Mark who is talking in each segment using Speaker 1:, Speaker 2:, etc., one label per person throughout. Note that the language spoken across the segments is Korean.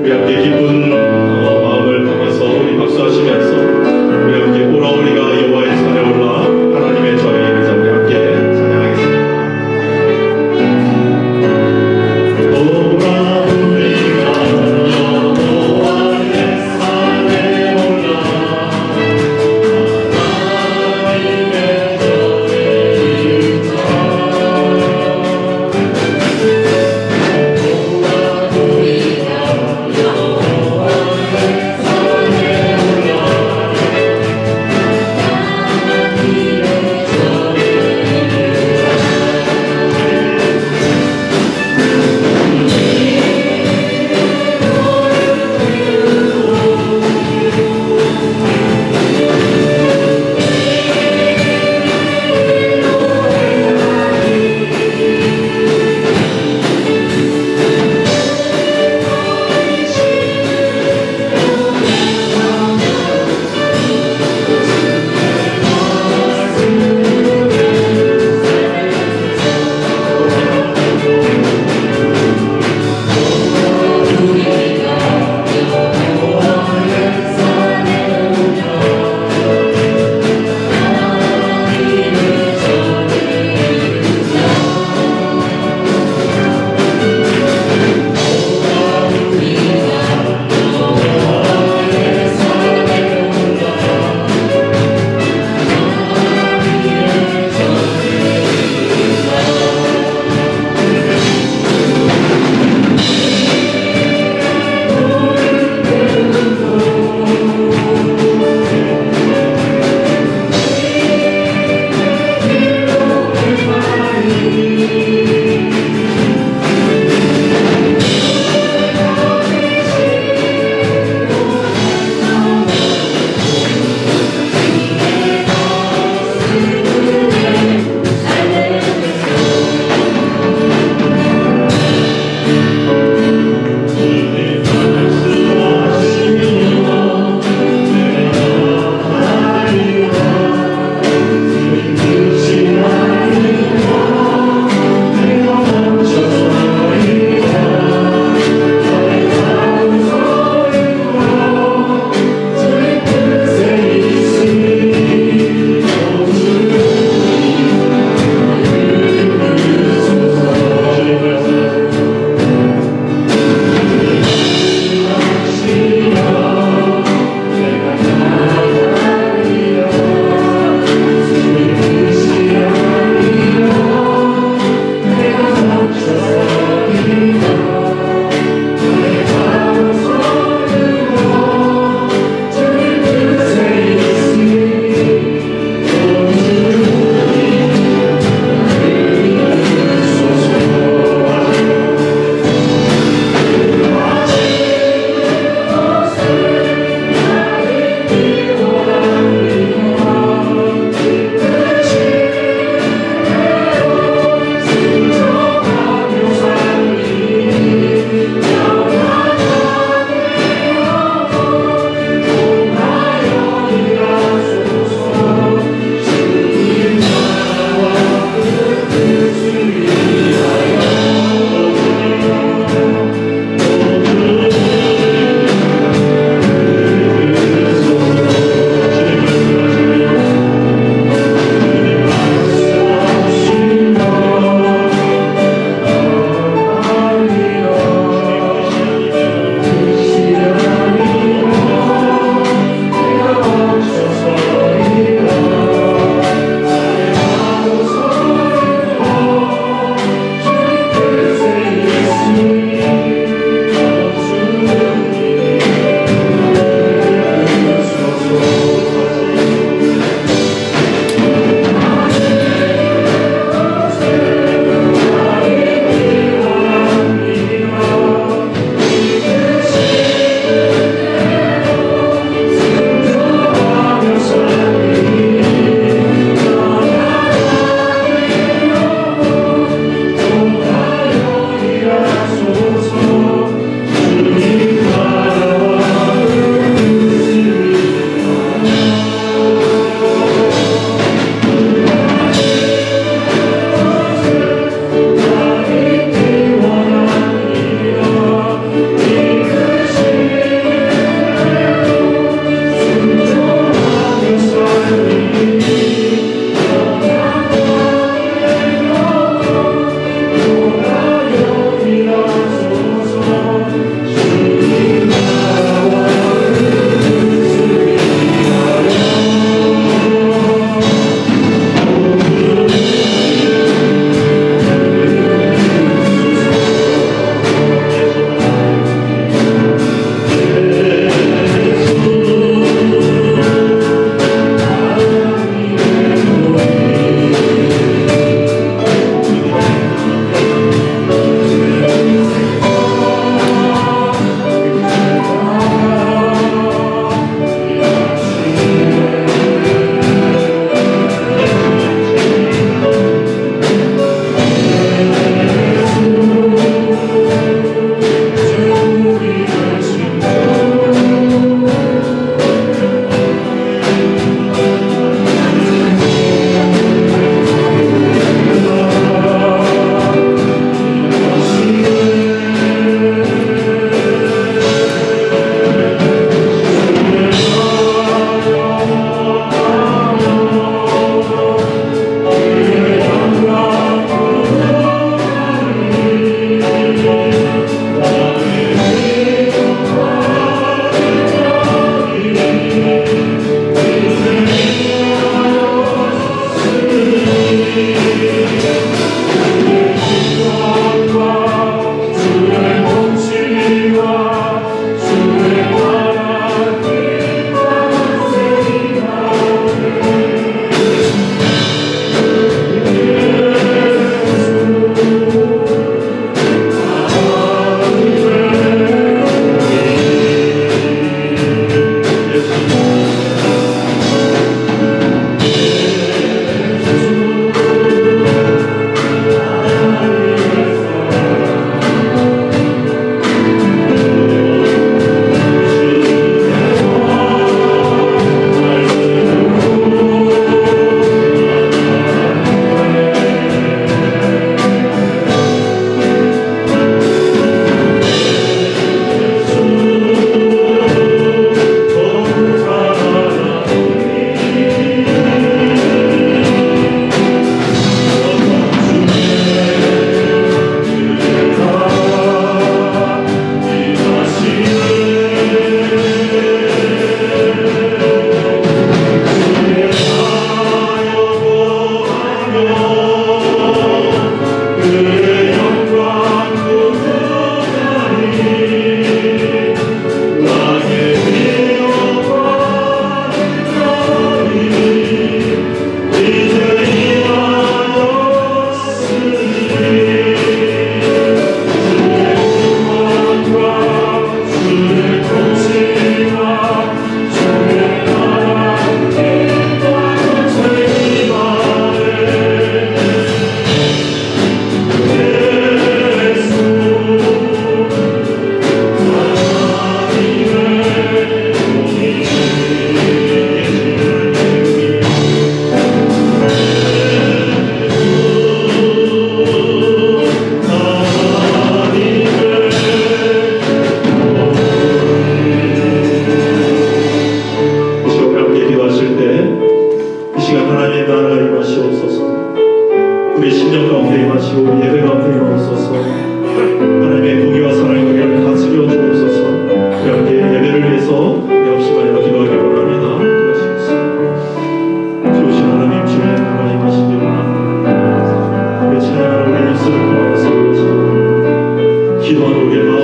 Speaker 1: 우리 함께 기쁜 마음을 담아서 우리 박수하시면서 우리 함께 오라 우리가 여호와의 산에 올라 하나님의 전에 이르자 우리 함께 찬양하겠습니다. 오라 우리가 여호와의 산에 올라 하나님의 전에 이르자 오라 우리가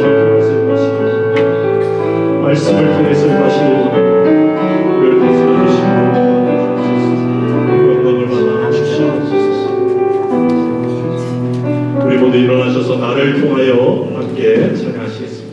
Speaker 1: 통해서 사역하시고 말씀을 통해서 다시 우리를 다스려 주시고 영광을 받아 주시옵소서. 우리 모두 일어나셔서 나를 통하여 함께 찬양하시겠습니다.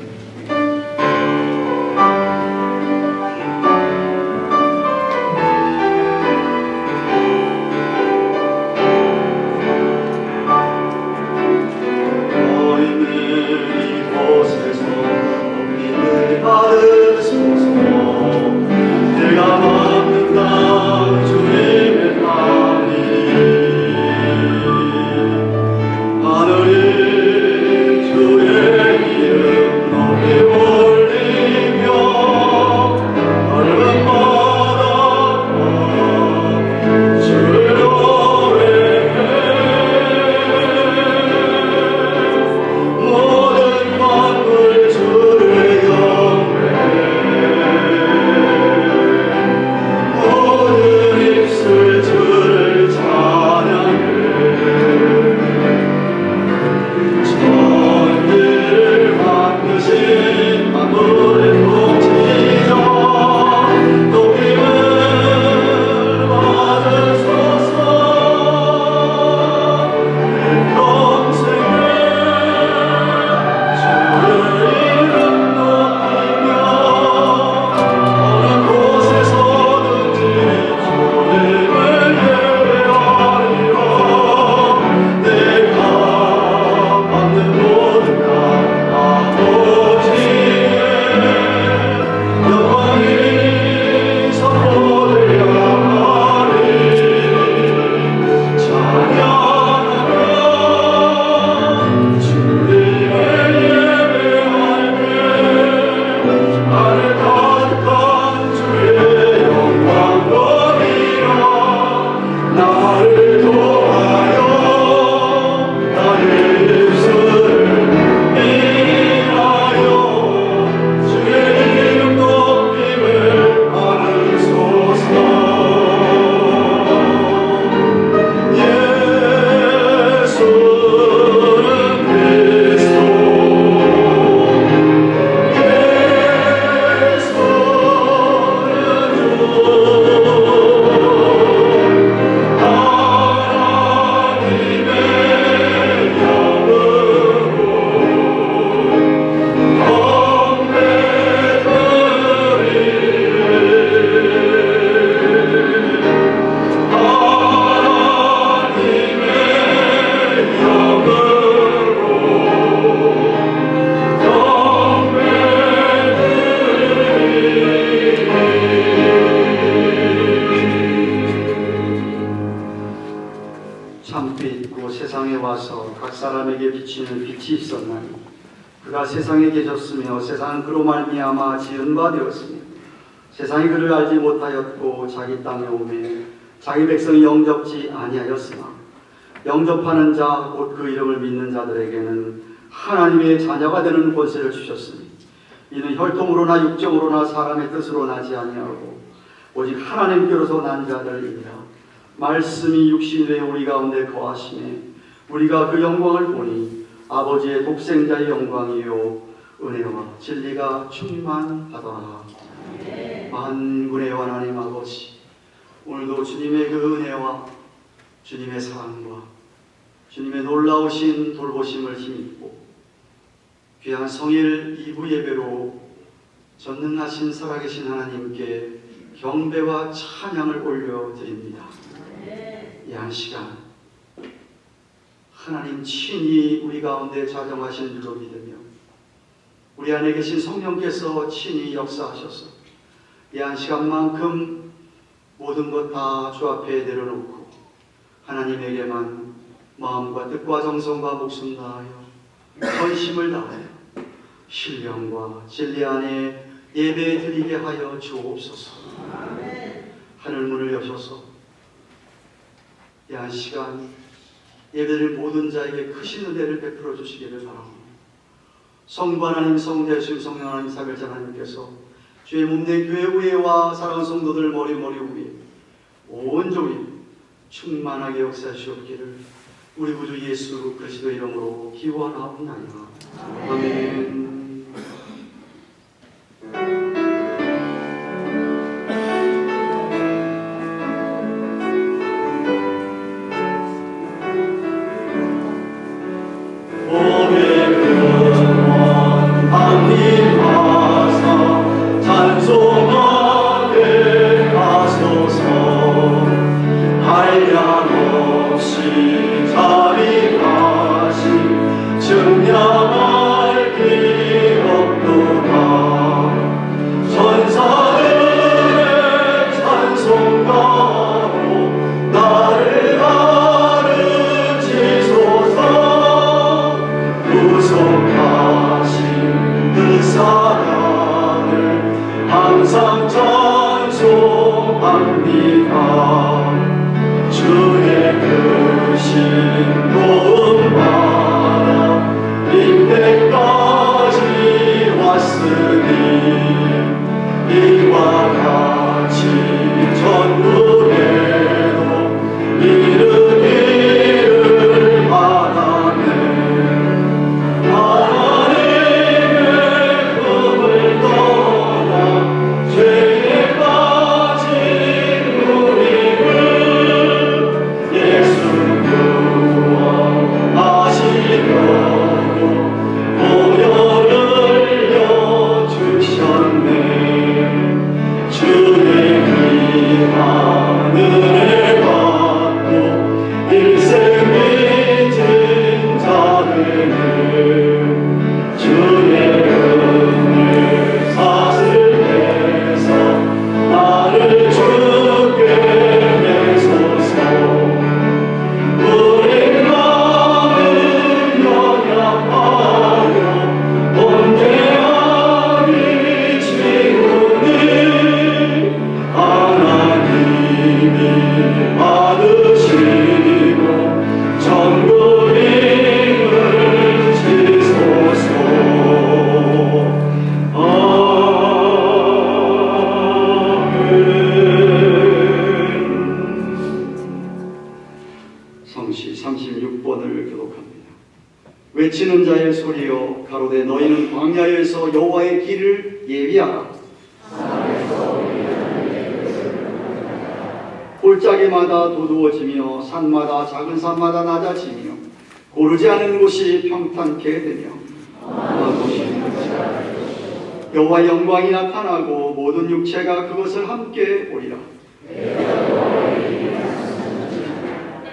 Speaker 2: 그가 세상에 계셨으며 세상은 그로 말미암아 지은 바 되었으며 세상이 그를 알지 못하였고 자기 땅에 오매 자기 백성이 영접지 아니하였으나 영접하는 자 곧 그 이름을 믿는 자들에게는 하나님의 자녀가 되는 권세를 주셨으니 이는 혈통으로나 육정으로나 사람의 뜻으로 나지 아니하고 오직 하나님께로서 난 자들이니라. 말씀이 육신이 되어 우리 가운데 거하시매 우리가 그 영광을 보니 아버지의 독생자의 영광이요 은혜와 진리가 충만하더라. 만군의 하나님 아버지, 오늘도 주님의 그 은혜와 주님의 사랑과 주님의 놀라우신 돌보심을 힘입고 귀한 성일 2부 예배로 전능하신 살아계신 하나님께 경배와 찬양을 올려드립니다. 이 한 시간 하나님 친히 우리 가운데 자정하신 줄로 믿으며 우리 안에 계신 성령께서 친히 역사하셔서 이 한 시간만큼 모든 것 다 주 앞에 내려놓고 하나님에게만 마음과 뜻과 정성과 목숨 다하여 헌심을 다하여 신령과 진리 안에 예배 드리게 하여 주옵소서. 하늘문을 여셔서 이 한 시간 예배를 모든 자에게 크신 은혜를 베풀어 주시기를 바랍니다. 성부 하나님, 성대하심 성령 하나님, 삼일자 하나님께서 주의 몸된 교회 위에와 사랑하는 성도들 머리머리 위에 온종일 충만하게 역사하시옵기를 우리 구주 예수 그리스도 이름으로 기원하옵나이다. 아멘. 사랑을 항상 찬송합니다. 주의 크신 도움 받아 이때까지 왔으니 이와 같이 전국에도 이르기를 바라네. 하나님의 품을 떠나 죄에 빠진 우리를 예수 구원하시려고 보혈을 흘려주셨네. 주의 하늘을 받고 일생 믿은 자들은 주의 은을 사슬해서 나를 주께 내소서. 우리 마음은 연약하여 범죄하기 치우니 하나님이 받으시고 전부임을 지소서. 아멘. 성시 36번을 교독합니다. 외치는 자의 소리여 가로되 너희는 광야에서 여호와의 길을 예비하라. 골짜기마다 도두어지며 산마다 작은 산마다 낮아지며 고르지 않은 곳이 평탄케 되며 여호와의 영광이 나타나고 모든 육체가 그것을 함께 보리라.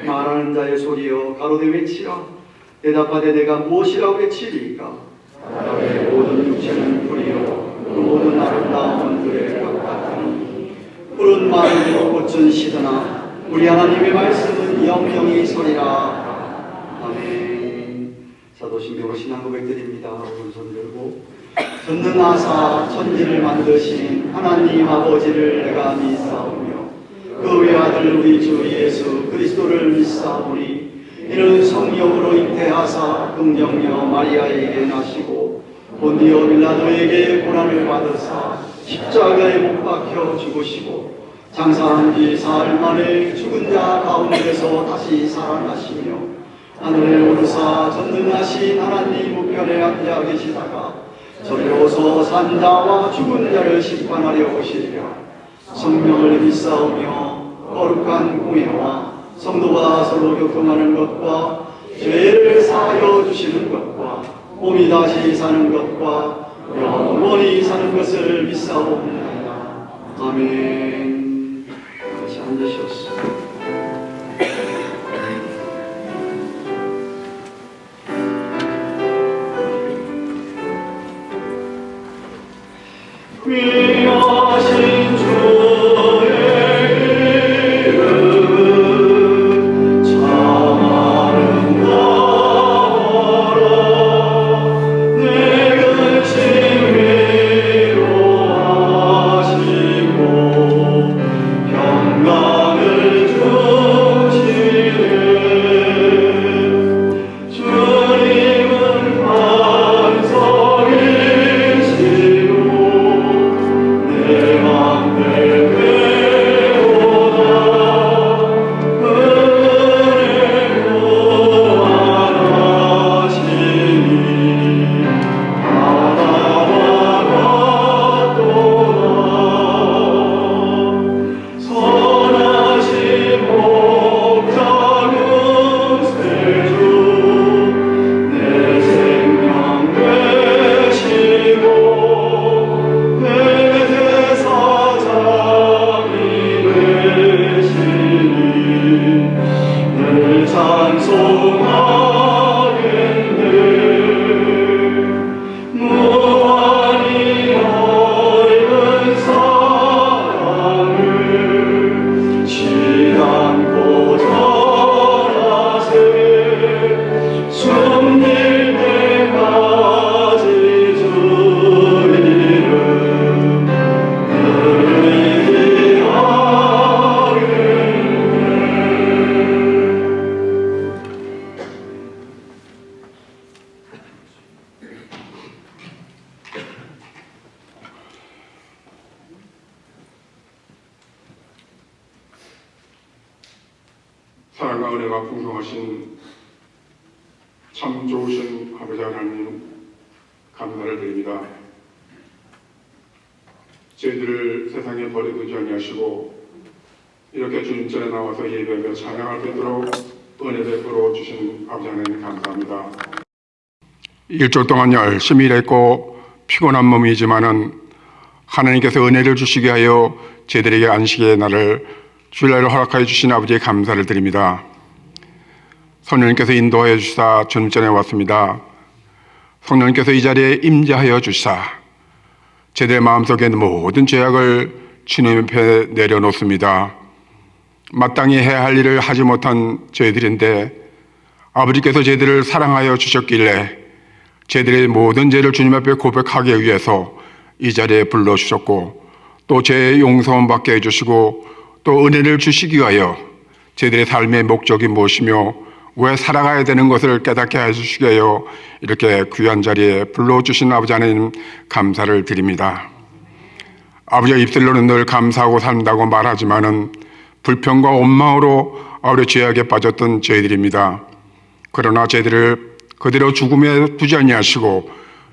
Speaker 2: 말하는 자의 소리여 가로되 외치라. 대답하되 내가 무엇이라고 외치리까. 가로되 모든 육체는 불이요 그 모든 아름다움은 들의 것 같으니 푸른 마르고 꽃은 시드나 우리 하나님의 말씀은 영영이 서리라. 아멘. 사도신경으로 신앙 고백드립니다. 오른손 들고 전능하사 천지를 만드신 하나님 아버지를 내가 믿사오며 그 외아들 우리 주 예수 그리스도를 믿사오니 이는 성령으로 잉태하사 긍정녀 마리아에게 나시고 본디오 빌라도에게 고난을 받으사 십자가에 못 박혀 죽으시고 장사한 지 사흘 만에 죽은 자 가운데서 다시 살아나시며 하늘에 오르사 전능하신 하나님 우편에 앉아 계시다가 저리로서 산자와 죽은 자를 심판하려 오시리라. 성령을 믿사오며 거룩한 공예와 성도가 서로 교통하는 것과 죄를 사하여 주시는 것과 몸이 다시 사는 것과 영원히 사는 것을 믿사옵나이다. 아멘. 다시 앉으셨습니다. 귀하신 주의 이름은 참 아름다워라. 내 근심 위로하시고 평강을 주시네. 주님은 반석이시고 내 마음
Speaker 3: 사랑과 은혜가 풍성하신 참 좋으신 아버지 하나님 감사를 드립니다. 저희들을 세상에 버려두지 아니하시고 이렇게 주님 전에 나와서 예배하며 찬양할 수 있도록 은혜 베풀어 주신 아버지 하나님 감사합니다. 일주일 동안 열심히 일했고 피곤한 몸이지만은 하나님께서 은혜를 주시게 하여 저희들에게 안식의 날을 주일날을 허락하여 주신 아버지의 감사를 드립니다. 성령님께서 인도하여 주시사 주님 전에 왔습니다. 성령님께서 이 자리에 임재하여 주시사 저희들의 마음속에 있는 모든 죄악을 주님 앞에 내려놓습니다. 마땅히 해야 할 일을 하지 못한 저희들인데 아버지께서 저희들을 사랑하여 주셨길래 저희들의 모든 죄를 주님 앞에 고백하기 위해서 이 자리에 불러주셨고 또 죄의 용서함 받게 해주시고 또 은혜를 주시기 위하여 저희들의 삶의 목적이 무엇이며 왜 살아가야 되는 것을 깨닫게 해주시기 위하여 이렇게 귀한 자리에 불러주신 아버지 하나님 감사를 드립니다. 아버지의 입술로는 늘 감사하고 산다고 말하지만은 불평과 원망으로 아버지의 죄악에 빠졌던 저희들입니다. 그러나 저희들을 그대로 죽음에 두지 아니하시고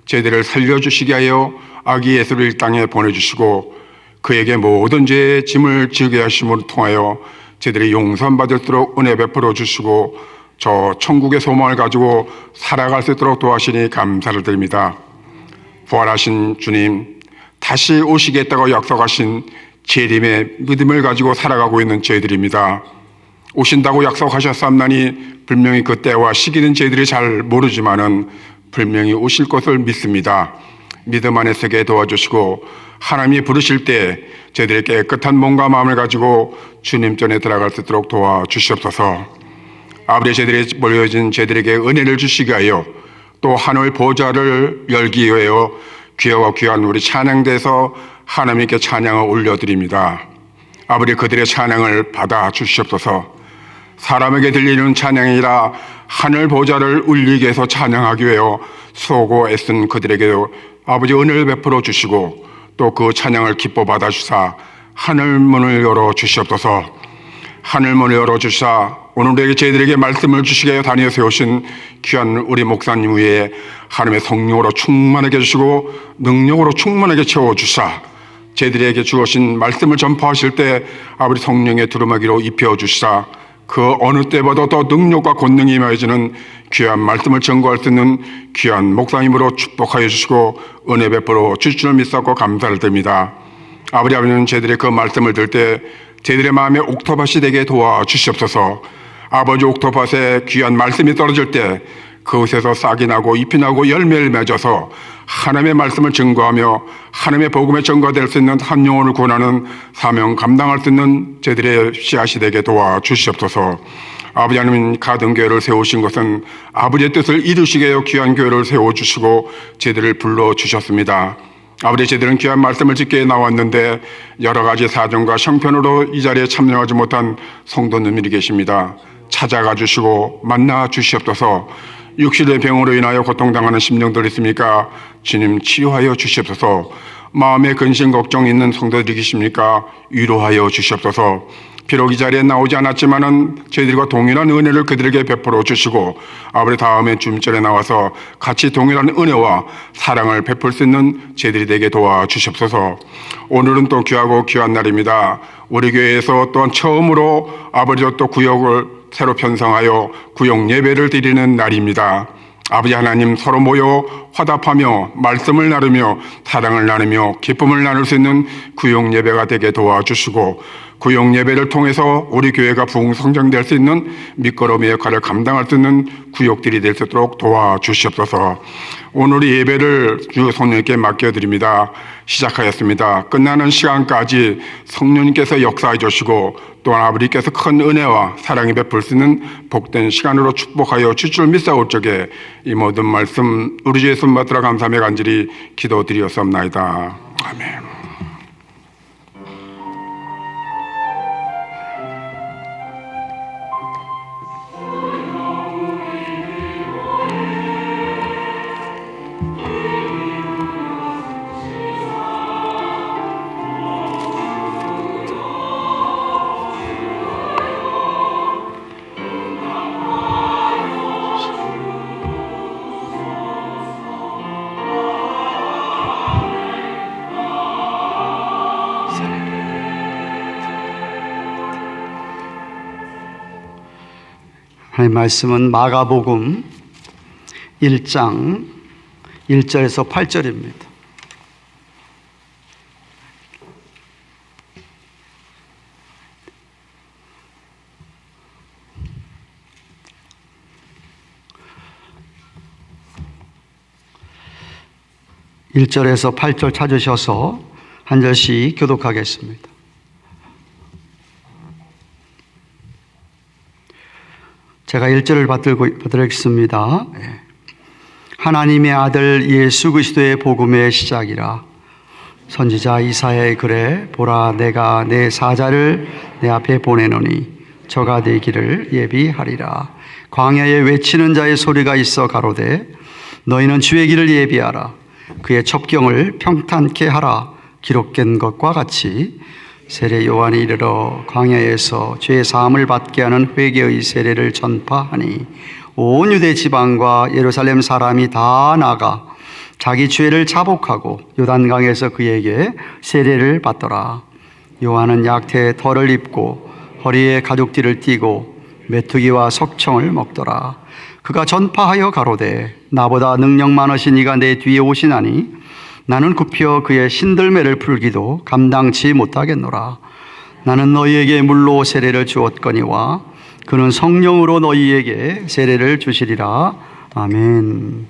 Speaker 3: 저희들을 살려주시게 하여 아기 예수를 이 땅에 보내주시고 그에게 모든 죄의 짐을 지게 하심을 통하여 저희들이 용서받을수록 은혜 베풀어 주시고 저 천국의 소망을 가지고 살아갈 수 있도록 도와주시니 감사를 드립니다. 부활하신 주님, 다시 오시겠다고 약속하신 재림의 믿음을 가지고 살아가고 있는 저희들입니다. 오신다고 약속하셨사옵나니 분명히 그 때와 시기는 저희들이 잘 모르지만은 분명히 오실 것을 믿습니다. 믿음 안에 서게 도와주시고 하나님이 부르실 때 저희들의 깨끗한 몸과 마음을 가지고 주님 전에 들어갈 수 있도록 도와주시옵소서. 아버지, 저희들이 모여진 저희들에게 은혜를 주시게 하여 또 하늘 보좌를 열기 위하여 귀하고 귀한 우리 찬양대에서 하나님께 찬양을 올려드립니다. 아버지, 그들의 찬양을 받아 주시옵소서. 사람에게 들리는 찬양이 아니라 하늘 보좌를 울리게 해서 찬양하기 위하여 수고 애쓴 그들에게도 아버지 은혜를 베풀어 주시고 또 그 찬양을 기뻐 받아 주사 하늘 문을 열어 주시옵소서. 하늘 문을 열어 주사 오늘에게 저희들에게 말씀을 주시게 하여 다니어 세우신 귀한 우리 목사님 위에 하나님의 성령으로 충만하게 해주시고 능력으로 충만하게 채워주사 저희들에게 주어진 말씀을 전파하실 때 아버지 성령의 두루마기로 입혀주시사 그 어느 때보다 더 능력과 권능이 임하여지는 귀한 말씀을 전거할 수 있는 귀한 목사님으로 축복하여 주시고 은혜 베풀어 주실 줄 믿사고 감사를 드립니다. 아버지는 저희들의 그 말씀을 들을 때 저희들의 마음에 옥토밭이 되게 도와주시옵소서. 아버지, 옥토밭에 귀한 말씀이 떨어질 때 그곳에서 싹이 나고 잎이 나고 열매를 맺어서 하나님의 말씀을 증거하며 하나님의 복음에 전가될 수 있는 한 영혼을 구원하는 사명 감당할 수 있는 저희들의 씨앗이 되게 도와주시옵소서. 아버지 하나님, 가든교회를 세우신 것은 아버지의 뜻을 이루시게 하여 귀한 교회를 세워주시고 저희들을 불러주셨습니다. 아버지, 저희들은 귀한 말씀을 듣게 나왔는데 여러 가지 사정과 형편으로 이 자리에 참여하지 못한 성도님들이 계십니다. 찾아가 주시고 만나 주시옵소서. 육신의 병으로 인하여 고통당하는 심령들 있습니까? 주님 치유하여 주시옵소서. 마음에 근심 걱정 있는 성도들이 계십니까? 위로하여 주시옵소서. 비록 이 자리에 나오지 않았지만은 저희들과 동일한 은혜를 그들에게 베풀어 주시고 아버지 다음에 주님전에 나와서 같이 동일한 은혜와 사랑을 베풀 수 있는 저희들이 되게 도와주시옵소서. 오늘은 또 귀하고 귀한 날입니다. 우리 교회에서 또한 처음으로 아버지와 또 구역을 새로 편성하여 구역 예배를 드리는 날입니다. 아버지 하나님, 서로 모여 화답하며 말씀을 나누며 사랑을 나누며 기쁨을 나눌 수 있는 구역 예배가 되게 도와주시고 구역 예배를 통해서 우리 교회가 부흥성장될 수 있는 밑거름의 역할을 감당할 수 있는 구역들이 될 수 있도록 도와주시옵소서. 오늘 이 예배를 주 성령님께 맡겨드립니다. 시작하였습니다. 끝나는 시간까지 성령님께서 역사해 주시고 또한 아버지께서 큰 은혜와 사랑이 베풀 수 있는 복된 시간으로 축복하여 주실 줄 믿사올 적에 이 모든 말씀 우리 주 예수 받들어 감사하며 간절히 기도드리었사옵나이다. 아멘.
Speaker 2: 하나님 말씀은 마가복음 1장 1절에서 8절입니다. (1절에서) (8절) 찾으셔서 한 절씩 교독하겠습니다. 제가 1절을 받들겠습니다. 하나님의 아들 예수 그리스도의 복음의 시작이라. 선지자 이사야의 글에 보라 내가 내 사자를 내 앞에 보내노니 저가 내 길을 예비하리라. 광야에 외치는 자의 소리가 있어 가로되 너희는 주의 길을 예비하라. 그의 첩경을 평탄케 하라. 기록된 것과 같이 세례 요한이 이르러 광야에서 죄 사함을 받게 하는 회개의 세례를 전파하니 온 유대 지방과 예루살렘 사람이 다 나가 자기 죄를 자복하고 요단강에서 그에게 세례를 받더라. 요한은 약태에 털을 입고 허리에 가죽띠를 띠고 메뚜기와 석청을 먹더라. 그가 전파하여 가로되 나보다 능력 많으신 이가 내 뒤에 오시나니 나는 굽혀 그의 신들매를 풀기도 감당치 못하겠노라. 나는 너희에게 물로 세례를 주었거니와 그는 성령으로 너희에게 세례를 주시리라. 아멘.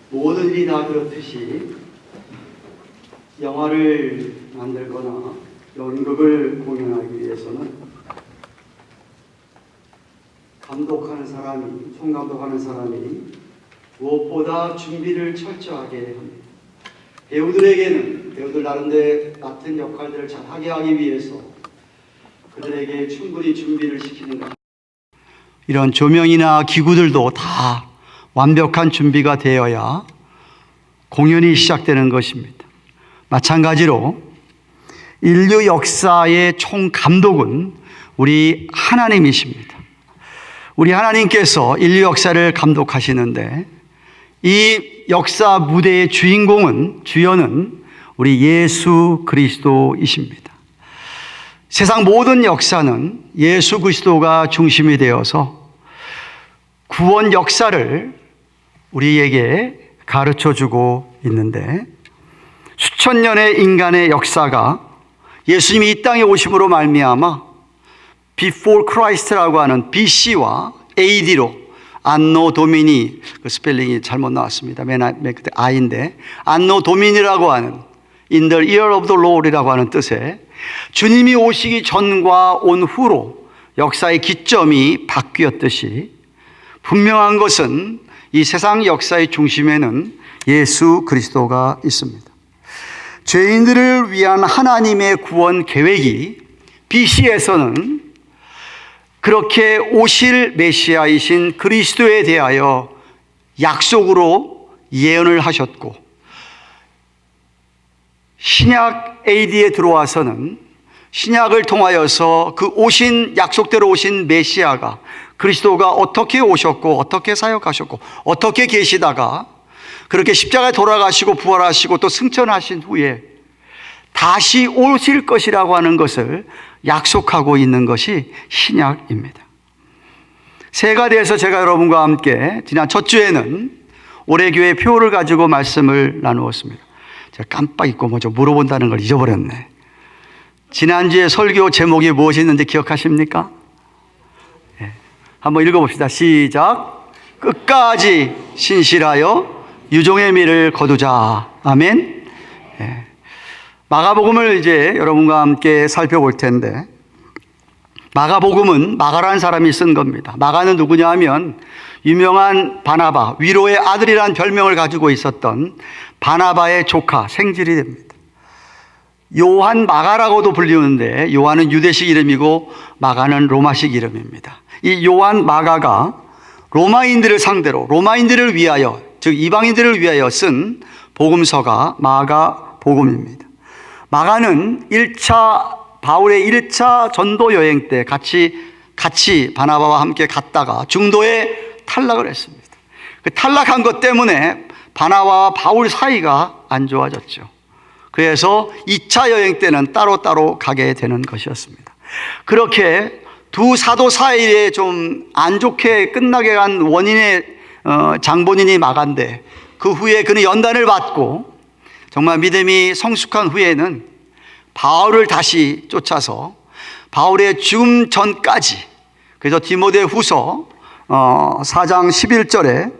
Speaker 2: 모든 일이 다 그렇듯이 영화를 만들거나 연극을 공연하기 위해서는 감독하는 사람이, 총감독하는 사람이 무엇보다 준비를 철저하게 합니다. 배우들에게는 배우들 나름대로 맡은 역할들을 잘하게 하기 위해서 그들에게 충분히 준비를 시키는 것. 이런 조명이나 기구들도 다 완벽한 준비가 되어야 공연이 시작되는 것입니다. 마찬가지로 인류 역사의 총 감독은 우리 하나님이십니다. 우리 하나님께서 인류 역사를 감독하시는데 이 역사 무대의 주연은 우리 예수 그리스도이십니다. 세상 모든 역사는 예수 그리스도가 중심이 되어서 구원 역사를 우리에게 가르쳐주고 있는데 수천 년의 인간의 역사가 예수님이 이 땅에 오심으로 말미암아 Before Christ라고 하는 BC와 AD로 안노 도미니, 그 스펠링이 잘못 나왔습니다. 맨 끝에 I인데 안노 도미니라고 하는 In the year of the Lord이라고 하는 뜻에 주님이 오시기 전과 온 후로 역사의 기점이 바뀌었듯이 분명한 것은 이 세상 역사의 중심에는 예수 그리스도가 있습니다. 죄인들을 위한 하나님의 구원 계획이 BC에서는 그렇게 오실 메시아이신 그리스도에 대하여 약속으로 예언을 하셨고 신약 AD에 들어와서는 신약을 통하여서 그 오신 약속대로 오신 메시아가 그리스도가 어떻게 오셨고 어떻게 사역하셨고 어떻게 계시다가 그렇게 십자가에 돌아가시고 부활하시고 또 승천하신 후에 다시 오실 것이라고 하는 것을 약속하고 있는 것이 신약입니다. 새해가 돼서 제가 여러분과 함께 지난 첫 주에는 올해 교회 표를 가지고 말씀을 나누었습니다. 제가 깜빡 잊고 먼저 물어본다는 걸 잊어버렸네. 지난주에 설교 제목이 무엇이었는지 기억하십니까? 네. 한번 읽어봅시다. 시작. 끝까지 신실하여 유종의 미를 거두자. 아멘. 네. 마가복음을 이제 여러분과 함께 살펴볼 텐데 마가복음은 마가라는 사람이 쓴 겁니다. 마가는 누구냐 하면 유명한 바나바, 위로의 아들이라는 별명을 가지고 있었던 바나바의 조카, 생질이 됩니다. 요한 마가라고도 불리는데 요한은 유대식 이름이고 마가는 로마식 이름입니다. 이 요한 마가가 로마인들을 상대로 로마인들을 위하여 즉 이방인들을 위하여 쓴 복음서가 마가복음입니다. 마가는 바울의 1차 전도 여행 때 같이 바나바와 함께 갔다가 중도에 탈락을 했습니다. 그 탈락한 것 때문에 바나바와 바울 사이가 안 좋아졌죠. 그래서 2차 여행 때는 따로따로 가게 되는 것이었습니다. 그렇게 두 사도 사이에 좀 안 좋게 끝나게 간 원인의 장본인이 마가인데 그 후에 그는 연단을 받고 정말 믿음이 성숙한 후에는 바울을 다시 쫓아서 바울의 죽음 전까지 그래서 디모데 후서 4장 11절에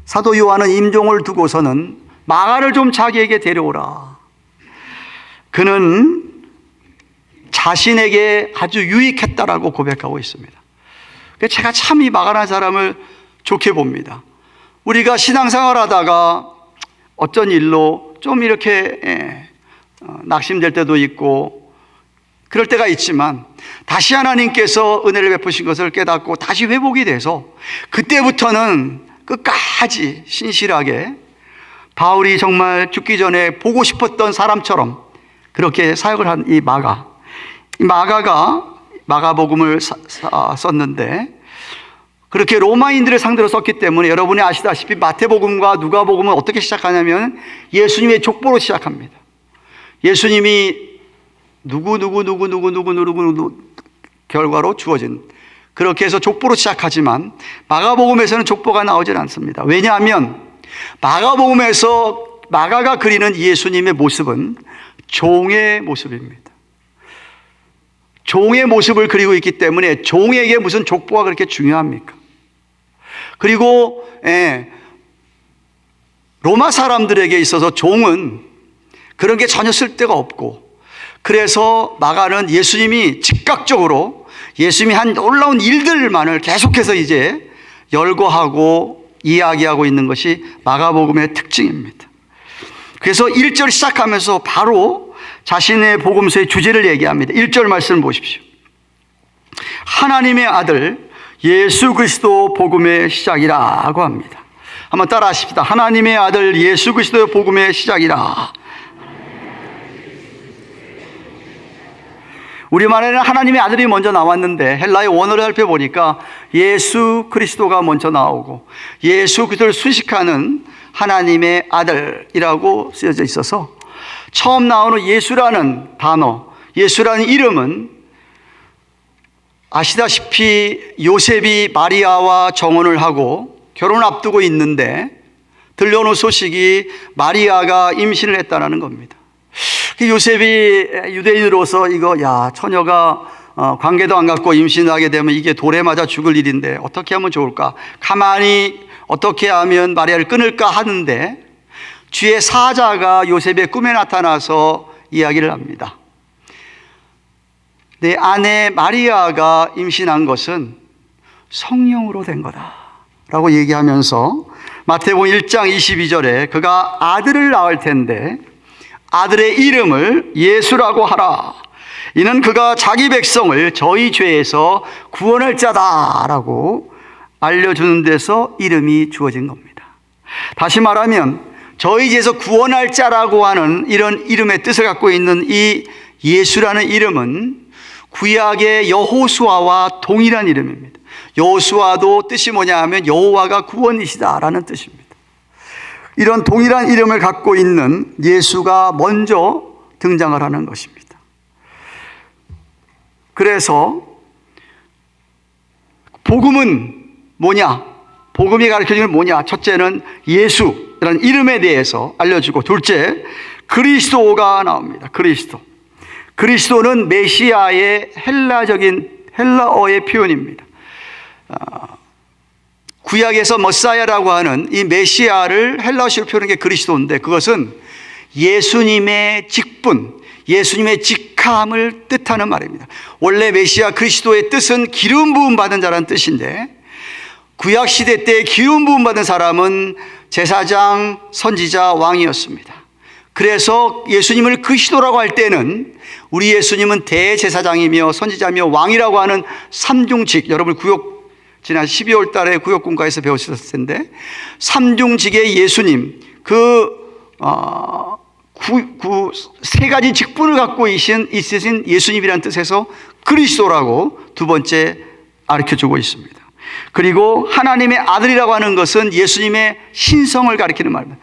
Speaker 2: 사도 요한은 임종을 두고서는 마가를 좀 자기에게 데려오라. 그는 자신에게 아주 유익했다라고 고백하고 있습니다. 제가 참 이 마가라는 사람을 좋게 봅니다. 우리가 신앙생활 하다가 어떤 일로 좀 이렇게 낙심될 때도 있고 그럴 때가 있지만 다시 하나님께서 은혜를 베푸신 것을 깨닫고 다시 회복이 돼서 그때부터는 끝까지 신실하게 바울이 정말 죽기 전에 보고 싶었던 사람처럼 그렇게 사역을 한 이 마가가 마가복음을 썼는데 그렇게 로마인들을 상대로 썼기 때문에 여러분이 아시다시피 마태복음과 누가복음은 어떻게 시작하냐면 예수님의 족보로 시작합니다. 예수님이 누구 결과로 주어진 그렇게 해서 족보로 시작하지만 마가복음에서는 족보가 나오질 않습니다. 왜냐하면 마가복음에서 마가가 그리는 예수님의 모습은 종의 모습입니다. 종의 모습을 그리고 있기 때문에 종에게 무슨 족보가 그렇게 중요합니까? 그리고 로마 사람들에게 있어서 종은 그런 게 전혀 쓸데가 없고 그래서 마가는 예수님이 즉각적으로 예수님이 한 놀라운 일들만을 계속해서 이제 열거하고 이야기하고 있는 것이 마가복음의 특징입니다. 그래서 1절 시작하면서 바로 자신의 복음서의 주제를 얘기합니다. 1절 말씀을 보십시오. 하나님의 아들 예수 그리스도 복음의 시작이라고 합니다. 한번 따라 하십시다. 하나님의 아들 예수 그리스도의 복음의 시작이라. 우리말에는 하나님의 아들이 먼저 나왔는데 헬라의 원어를 살펴보니까 예수 그리스도가 먼저 나오고 예수 그리스도를 수식하는 하나님의 아들이라고 쓰여져 있어서 처음 나오는 예수라는 단어, 예수라는 이름은 아시다시피 요셉이 마리아와 정혼을 하고 결혼을 앞두고 있는데 들려오는 소식이 마리아가 임신을 했다는 겁니다. 요셉이 유대인으로서 처녀가 관계도 안 갖고 임신하게 되면 이게 돌에 맞아 죽을 일인데 어떻게 하면 좋을까? 가만히 어떻게 하면 마리아를 끊을까 하는데 주의 사자가 요셉의 꿈에 나타나서 이야기를 합니다. 내 아내 마리아가 임신한 것은 성령으로 된 거다라고 얘기하면서 마태복음 1장 22절에 그가 아들을 낳을 텐데 아들의 이름을 예수라고 하라. 이는 그가 자기 백성을 저희 죄에서 구원할 자다라고 알려주는 데서 이름이 주어진 겁니다. 다시 말하면 저희 죄에서 구원할 자라고 하는 이런 이름의 뜻을 갖고 있는 이 예수라는 이름은 구약의 여호수아와 동일한 이름입니다. 여호수아도 뜻이 뭐냐 하면 여호와가 구원이시다라는 뜻입니다. 이런 동일한 이름을 갖고 있는 예수가 먼저 등장을 하는 것입니다. 그래서 복음은 뭐냐? 복음이 가르쳐주는 뭐냐? 첫째는 예수라는 이름에 대해서 알려주고, 둘째 그리스도가 나옵니다. 그리스도는 메시아의 헬라어의 표현입니다. 구약에서 머사야라고 하는 이 메시아를 헬라어식으로 표현한 게 그리스도인데 그것은 예수님의 직분, 예수님의 직함을 뜻하는 말입니다. 원래 메시아 그리스도의 뜻은 기름 부음 받은 자라는 뜻인데 구약 시대 때 기름 부음 받은 사람은 제사장, 선지자, 왕이었습니다. 그래서 예수님을 그리스도라고 할 때는 우리 예수님은 대제사장이며 선지자며 왕이라고 하는 삼중직, 여러분 지난 12월 달에 구역군가에서 배우셨을 텐데 삼중직의 예수님, 세 가지 직분을 갖고 있으신 예수님이라는 뜻에서 그리스도라고 두 번째 가르쳐주고 있습니다. 그리고 하나님의 아들이라고 하는 것은 예수님의 신성을 가리키는 말입니다.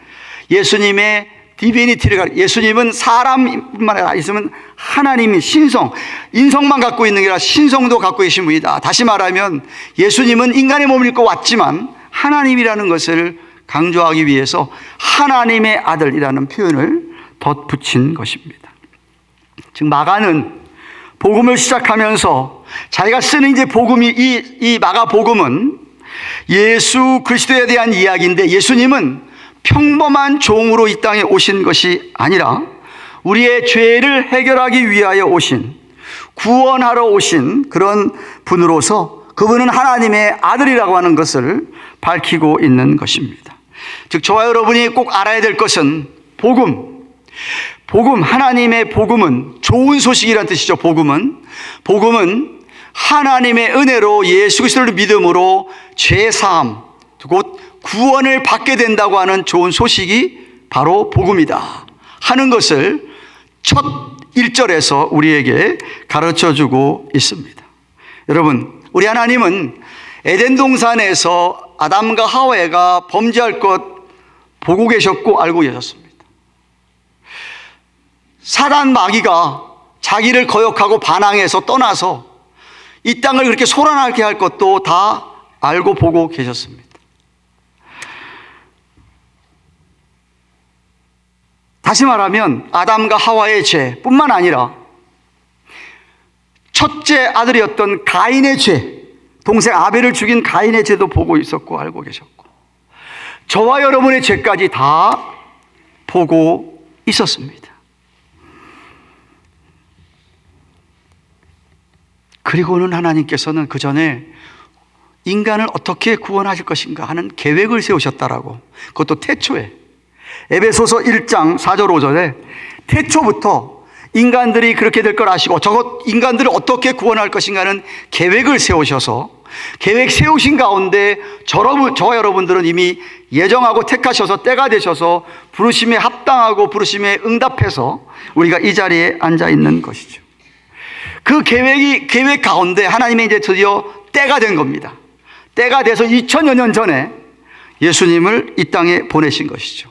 Speaker 2: 예수님의 디비니티를 예수님은 사람만 있으면 하나님이 신성, 인성만 갖고 있는 게 아니라 신성도 갖고 계신 분이다. 다시 말하면 예수님은 인간의 몸을 입고 왔지만 하나님이라는 것을 강조하기 위해서 하나님의 아들이라는 표현을 덧붙인 것입니다. 즉 마가는 복음을 시작하면서 자기가 쓰는 이제 복음이 이 마가 복음은 예수 그리스도에 대한 이야기인데 예수님은 평범한 종으로 이 땅에 오신 것이 아니라 우리의 죄를 해결하기 위하여 오신, 구원하러 오신 그런 분으로서 그분은 하나님의 아들이라고 하는 것을 밝히고 있는 것입니다. 즉 저와 여러분이 꼭 알아야 될 것은 복음, 하나님의 복음은 좋은 소식이라는 뜻이죠. 복음은 하나님의 은혜로 예수 그리스도를 믿음으로 죄사함, 곧 구원을 받게 된다고 하는 좋은 소식이 바로 복음이다 하는 것을 첫 1절에서 우리에게 가르쳐주고 있습니다. 여러분, 우리 하나님은 에덴 동산에서 아담과 하와가 범죄할 것 보고 계셨고 알고 계셨습니다. 사단 마귀가 자기를 거역하고 반항해서 떠나서 이 땅을 그렇게 소란하게 할 것도 다 알고 보고 계셨습니다. 다시 말하면 아담과 하와의 죄뿐만 아니라 첫째 아들이었던 가인의 죄, 동생 아벨을 죽인 가인의 죄도 보고 있었고 알고 계셨고 저와 여러분의 죄까지 다 보고 있었습니다. 그리고는 하나님께서는 그 전에 인간을 어떻게 구원하실 것인가 하는 계획을 세우셨다라고, 그것도 태초에 에베소서 1장 4절 5절에 태초부터 인간들이 그렇게 될 걸 아시고 인간들을 어떻게 구원할 것인가는 계획을 세우셔서 계획 세우신 가운데 저와 여러분들은 이미 예정하고 택하셔서 때가 되셔서 부르심에 합당하고 부르심에 응답해서 우리가 이 자리에 앉아 있는 것이죠. 그 계획 가운데 하나님의 이제 드디어 때가 된 겁니다. 때가 돼서 2000여 년 전에 예수님을 이 땅에 보내신 것이죠.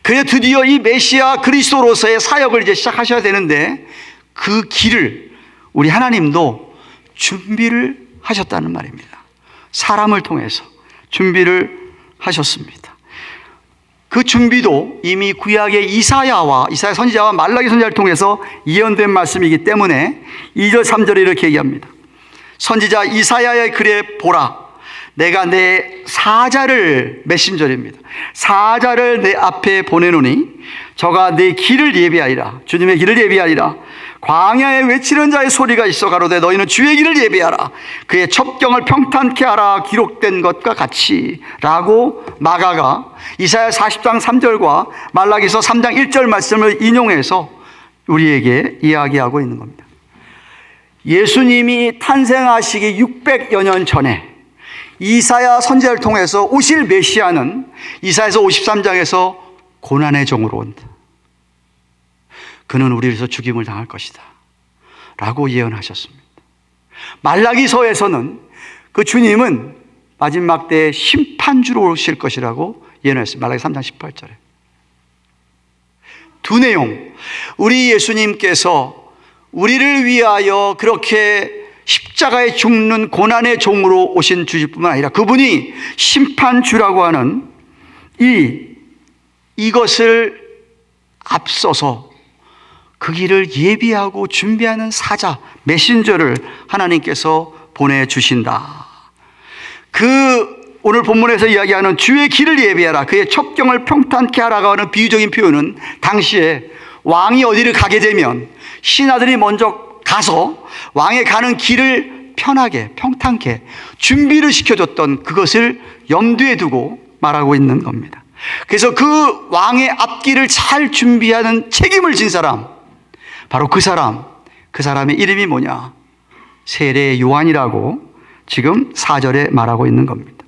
Speaker 2: 그래서 드디어 이 메시아 그리스도로서의 사역을 이제 시작하셔야 되는데 그 길을 우리 하나님도 준비를 하셨다는 말입니다. 사람을 통해서 준비를 하셨습니다. 그 준비도 이미 구약의 이사야 선지자와 말라기 선지자를 통해서 예언된 말씀이기 때문에 2절 3절에 이렇게 얘기합니다. 선지자 이사야의 글에 보라, 내가 내 사자를, 메신저입니다, 사자를 내 앞에 보내노니 저가 내 길을 예비하리라. 주님의 길을 예비하리라. 광야에 외치는 자의 소리가 있어 가로되 너희는 주의 길을 예비하라. 그의 첩경을 평탄케 하라. 기록된 것과 같이 라고 마가가 이사야 40장 3절과 말라기서 3장 1절 말씀을 인용해서 우리에게 이야기하고 있는 겁니다. 예수님이 탄생하시기 600여 년 전에 이사야 선지자를 통해서 오실 메시아는 이사야서 53장에서 고난의 종으로 온다. 그는 우리를 위해서 죽임을 당할 것이다 라고 예언하셨습니다. 말라기서에서는 그 주님은 마지막 때에 심판주로 오실 것이라고 예언했습니다. 말라기 3장 18절에. 두 내용, 우리 예수님께서 우리를 위하여 그렇게 십자가에 죽는 고난의 종으로 오신 주일 뿐만 아니라 그분이 심판주라고 하는 이것을 앞서서 그 길을 예비하고 준비하는 사자, 메신저를 하나님께서 보내주신다. 오늘 본문에서 이야기하는 주의 길을 예비하라, 그의 첩경을 평탄케 하라고 하는 비유적인 표현은 당시에 왕이 어디를 가게 되면 신하들이 먼저 가서 왕의 가는 길을 편하게, 평탄케 준비를 시켜줬던 그것을 염두에 두고 말하고 있는 겁니다. 그래서 그 왕의 앞길을 잘 준비하는 책임을 진 사람, 바로 그 사람의 이름이 뭐냐? 세례 요한이라고 지금 4절에 말하고 있는 겁니다.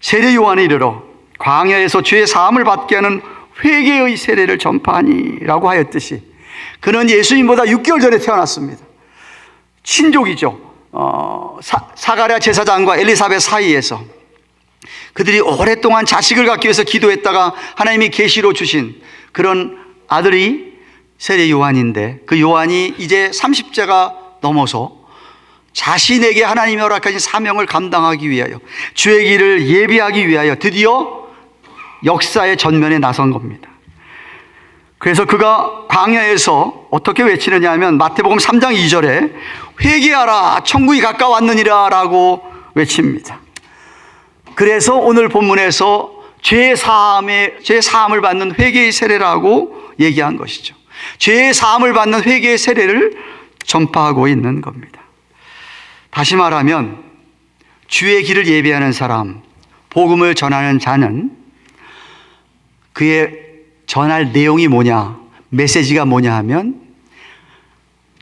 Speaker 2: 세례 요한이 이르러 광야에서 죄의 사함을 받게 하는 회개의 세례를 전파하니라고 하였듯이 그는 예수님보다 6개월 전에 태어났습니다. 친족이죠. 사가랴 제사장과 엘리사벳 사이에서 그들이 오랫동안 자식을 갖기 위해서 기도했다가 하나님이 계시로 주신 그런 아들이 세례 요한인데, 그 요한이 이제 30세가 넘어서 자신에게 하나님이 허락하신 사명을 감당하기 위하여, 주의 길을 예비하기 위하여 드디어 역사의 전면에 나선 겁니다. 그래서 그가 광야에서 어떻게 외치느냐 하면 마태복음 3장 2절에 회개하라 천국이 가까웠느니라 라고 외칩니다. 그래서 오늘 본문에서 죄 사함을 받는 회개의 세례라고 얘기한 것이죠. 죄 사함을 받는 회개의 세례를 전파하고 있는 겁니다. 다시 말하면 주의 길을 예비하는 사람, 복음을 전하는 자는 그의 전할 내용이 뭐냐, 메시지가 뭐냐 하면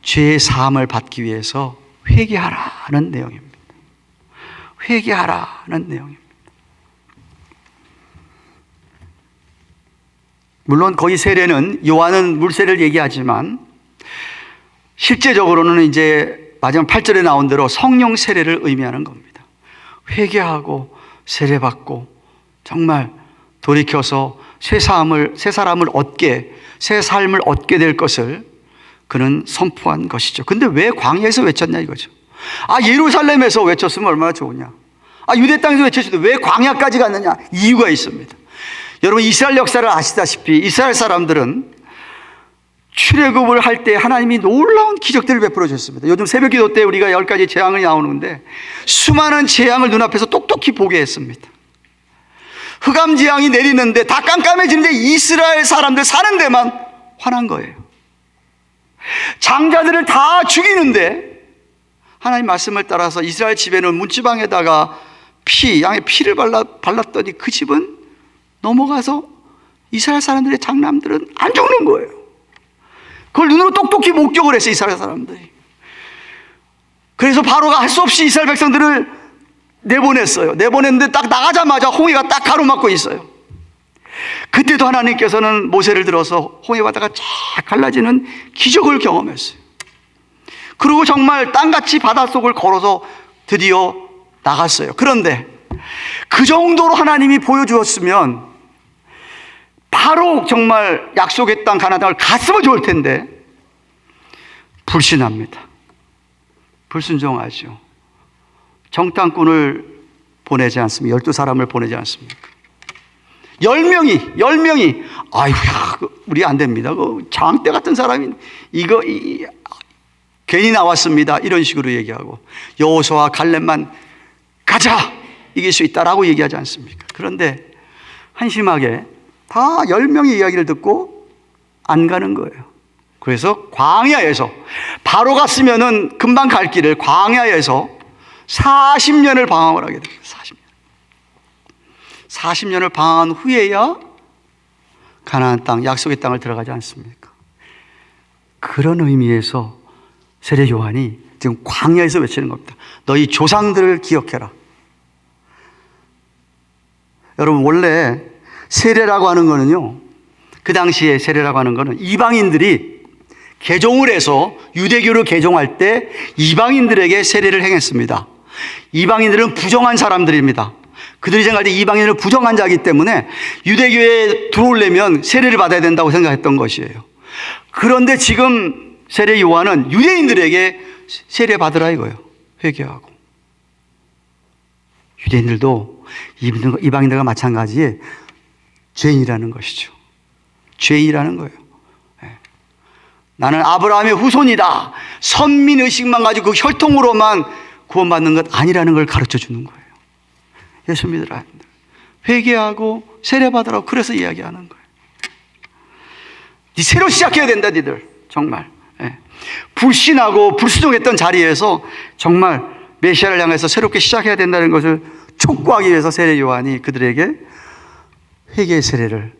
Speaker 2: 죄의 사함을 받기 위해서 회개하라는 내용입니다. 회개하라는 내용입니다. 물론 거기 세례는, 요한은 물세례를 얘기하지만 실제적으로는 이제 마지막 8절에 나온 대로 성령 세례를 의미하는 겁니다. 회개하고 세례받고 정말 돌이켜서 새 사람을 얻게, 새 삶을 얻게 될 것을 그는 선포한 것이죠. 근데 왜 광야에서 외쳤냐 이거죠. 예루살렘에서 외쳤으면 얼마나 좋으냐. 유대 땅에서 외쳤어도 왜 광야까지 갔느냐. 이유가 있습니다. 여러분 이스라엘 역사를 아시다시피 이스라엘 사람들은 출애굽을 할 때 하나님이 놀라운 기적들을 베풀어 주셨습니다. 요즘 새벽 기도 때 우리가 10가지 재앙이 나오는데 수많은 재앙을 눈앞에서 똑똑히 보게 했습니다. 흑암 재앙이 내리는데 다 깜깜해지는데 이스라엘 사람들 사는 데만 화난 거예요. 장자들을 다 죽이는데 하나님 말씀을 따라서 이스라엘 집에는 문지방에다가 양의 피를 발랐더니 그 집은 넘어가서
Speaker 4: 이스라엘 사람들의 장남들은 안 죽는 거예요. 그걸 눈으로 똑똑히 목격을 했어요, 이스라엘 사람들이. 그래서 바로가 할 수 없이 이스라엘 백성들을 내보냈어요. 내보냈는데 딱 나가자마자 홍해가 딱 가로막고 있어요. 그때도 하나님께서는 모세를 들어서 홍해 바다가 쫙 갈라지는 기적을 경험했어요. 그리고 정말 땅같이 바닷속을 걸어서 드디어 나갔어요. 그런데 그 정도로 하나님이 보여주었으면 바로 정말 약속의 땅 가나안 땅을 갔으면 좋을 텐데 불신합니다. 불순종하죠. 정탐꾼을 보내지 않습니까? 12사람을 보내지 않습니까? 10명이 아이고야, 우리 안 됩니다. 그 장대 같은 사람이 괜히 나왔습니다. 이런 식으로 얘기하고 여호수아와 갈렙만 가자, 이길 수 있다라고 얘기하지 않습니까? 그런데 한심하게 다 10명의 이야기를 듣고 안 가는 거예요. 그래서 광야에서 바로 갔으면은 금방 갈 길을 광야에서 40년을 방황을 하게 됩니다. 40년을 방황한 후에야 가나안 땅, 약속의 땅을 들어가지 않습니까? 그런 의미에서 세례 요한이 지금 광야에서 외치는 겁니다. 너희 조상들을 기억해라. 여러분, 원래 세례라고 하는 거는요, 그 당시에 세례라고 하는 거는 이방인들이 개종을 해서 유대교를 개종할 때 이방인들에게 세례를 행했습니다. 이방인들은 부정한 사람들입니다. 그들이 생각할 때 이방인은 부정한 자이기 때문에 유대교에 들어오려면 세례를 받아야 된다고 생각했던 것이에요. 그런데 지금 세례 요한은 유대인들에게 세례 받으라 이거예요. 회개하고. 유대인들도 이방인들과 마찬가지에 죄인이라는 것이죠. 죄인이라는 거예요. 나는 아브라함의 후손이다. 선민의식만 가지고 그 혈통으로만 구원받는 것 아니라는 걸 가르쳐 주는 거예요. 예수 믿으라. 회개하고 세례받으라고 그래서 이야기하는 거예요. 네 새로 시작해야 된다, 니들. 정말. 불신하고 불순종했던 자리에서 정말 메시아를 향해서 새롭게 시작해야 된다는 것을 촉구하기 위해서 세례 요한이 그들에게 회개의 세례를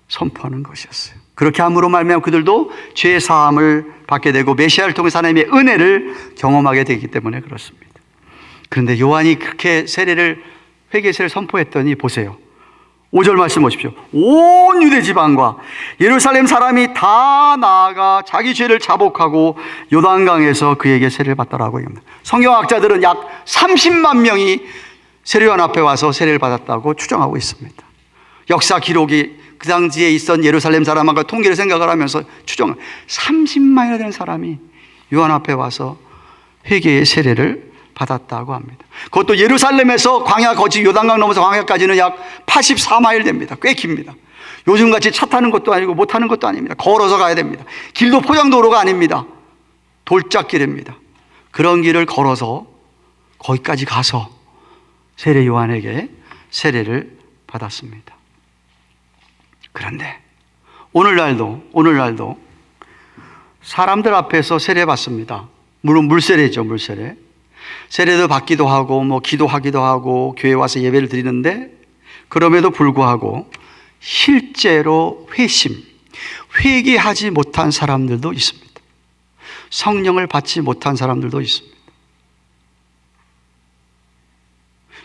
Speaker 4: 선포하는 것이었어요. 그렇게 함으로 말미암아 그들도 죄 사함을 받게 되고 메시아를 통해서 하나님의 은혜를 경험하게 되기 때문에 그렇습니다. 그런데 요한이 그렇게 회개 세례를 선포했더니 보세요. 5절 말씀 보십시오. 온 유대 지방과 예루살렘 사람이 다 나아가 자기 죄를 자복하고 요단강에서 그에게 세례를 받더라고 합니다. 성경학자들은 약 30만 명이 세례 요한 앞에 와서 세례를 받았다고 추정하고 있습니다. 역사 기록이 그 당시에 있던 예루살렘 사람과 통계를 생각을 하면서 30만이나 되는 사람이 요한 앞에 와서 회개의 세례를 받았다고 합니다. 그것도 예루살렘에서 광야 거치 요단강 넘어서 광야까지는 약 84마일 됩니다. 꽤 깁니다. 요즘같이 차 타는 것도 아니고 못 타는 것도 아닙니다. 걸어서 가야 됩니다. 길도 포장도로가 아닙니다. 돌짝길입니다. 그런 길을 걸어서 거기까지 가서 세례 요한에게 세례를 받았습니다. 그런데 오늘날도 사람들 앞에서 세례 받습니다. 물론 물세례죠, 물세례. 세례도 받기도 하고 기도하기도 하고 교회 와서 예배를 드리는데 그럼에도 불구하고 실제로 회개하지 못한 사람들도 있습니다. 성령을 받지 못한 사람들도 있습니다.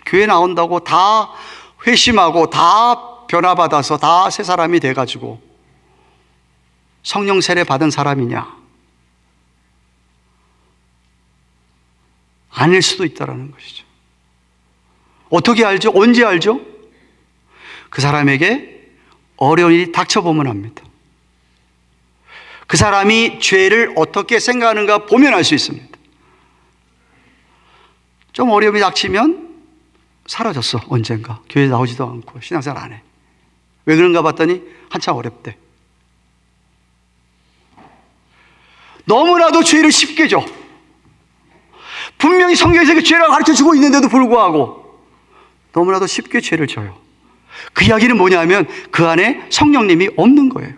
Speaker 4: 교회 나온다고 다 회심하고 다 변화받아서 다 새 사람이 돼가지고 성령 세례 받은 사람이냐? 아닐 수도 있다는 것이죠. 어떻게 알죠? 언제 알죠? 그 사람에게 어려운 일이 닥쳐보면 합니다. 그 사람이 죄를 어떻게 생각하는가 보면 알 수 있습니다. 좀 어려움이 닥치면 사라졌어, 언젠가. 교회 나오지도 않고 신앙생활 안 해. 왜 그런가 봤더니 한참 어렵대. 너무나도 죄를 쉽게 져. 분명히 성경에서 그 죄라고 가르쳐주고 있는데도 불구하고 너무나도 쉽게 죄를 져요. 그 이야기는 뭐냐면 그 안에 성령님이 없는 거예요.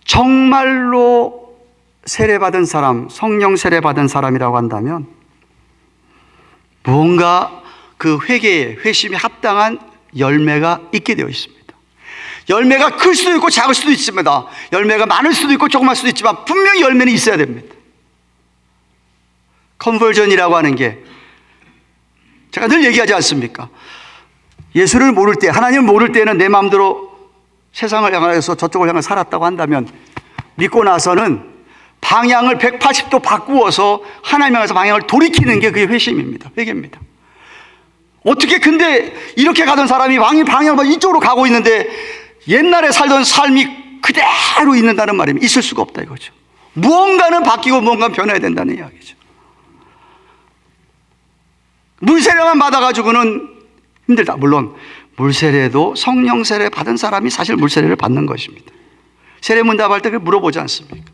Speaker 4: 정말로 세례받은 사람, 성령 세례받은 사람이라고 한다면 무언가 그 회개에 회심에 합당한 열매가 있게 되어 있습니다. 열매가 클 수도 있고 작을 수도 있습니다. 열매가 많을 수도 있고 조그만 수도 있지만 분명히 열매는 있어야 됩니다. 컨버전이라고 하는 게 제가 늘 얘기하지 않습니까? 예수를 모를 때, 하나님을 모를 때는 내 마음대로 세상을 향해서 저쪽을 향해 살았다고 한다면 믿고 나서는 방향을 180도 바꾸어서 하나님 향해서 방향을 돌이키는 게 그게 회심입니다. 회개입니다. 어떻게 근데 이렇게 가던 사람이 방향을 이쪽으로 가고 있는데 옛날에 살던 삶이 그대로 있는다는 말이면 있을 수가 없다 이거죠. 무언가는 바뀌고 무언가는 변해야 된다는 이야기죠. 물세례만 받아가지고는 힘들다. 물론 물세례도 성령 세례 받은 사람이 사실 물세례를 받는 것입니다. 세례문답할 때 물어보지 않습니까?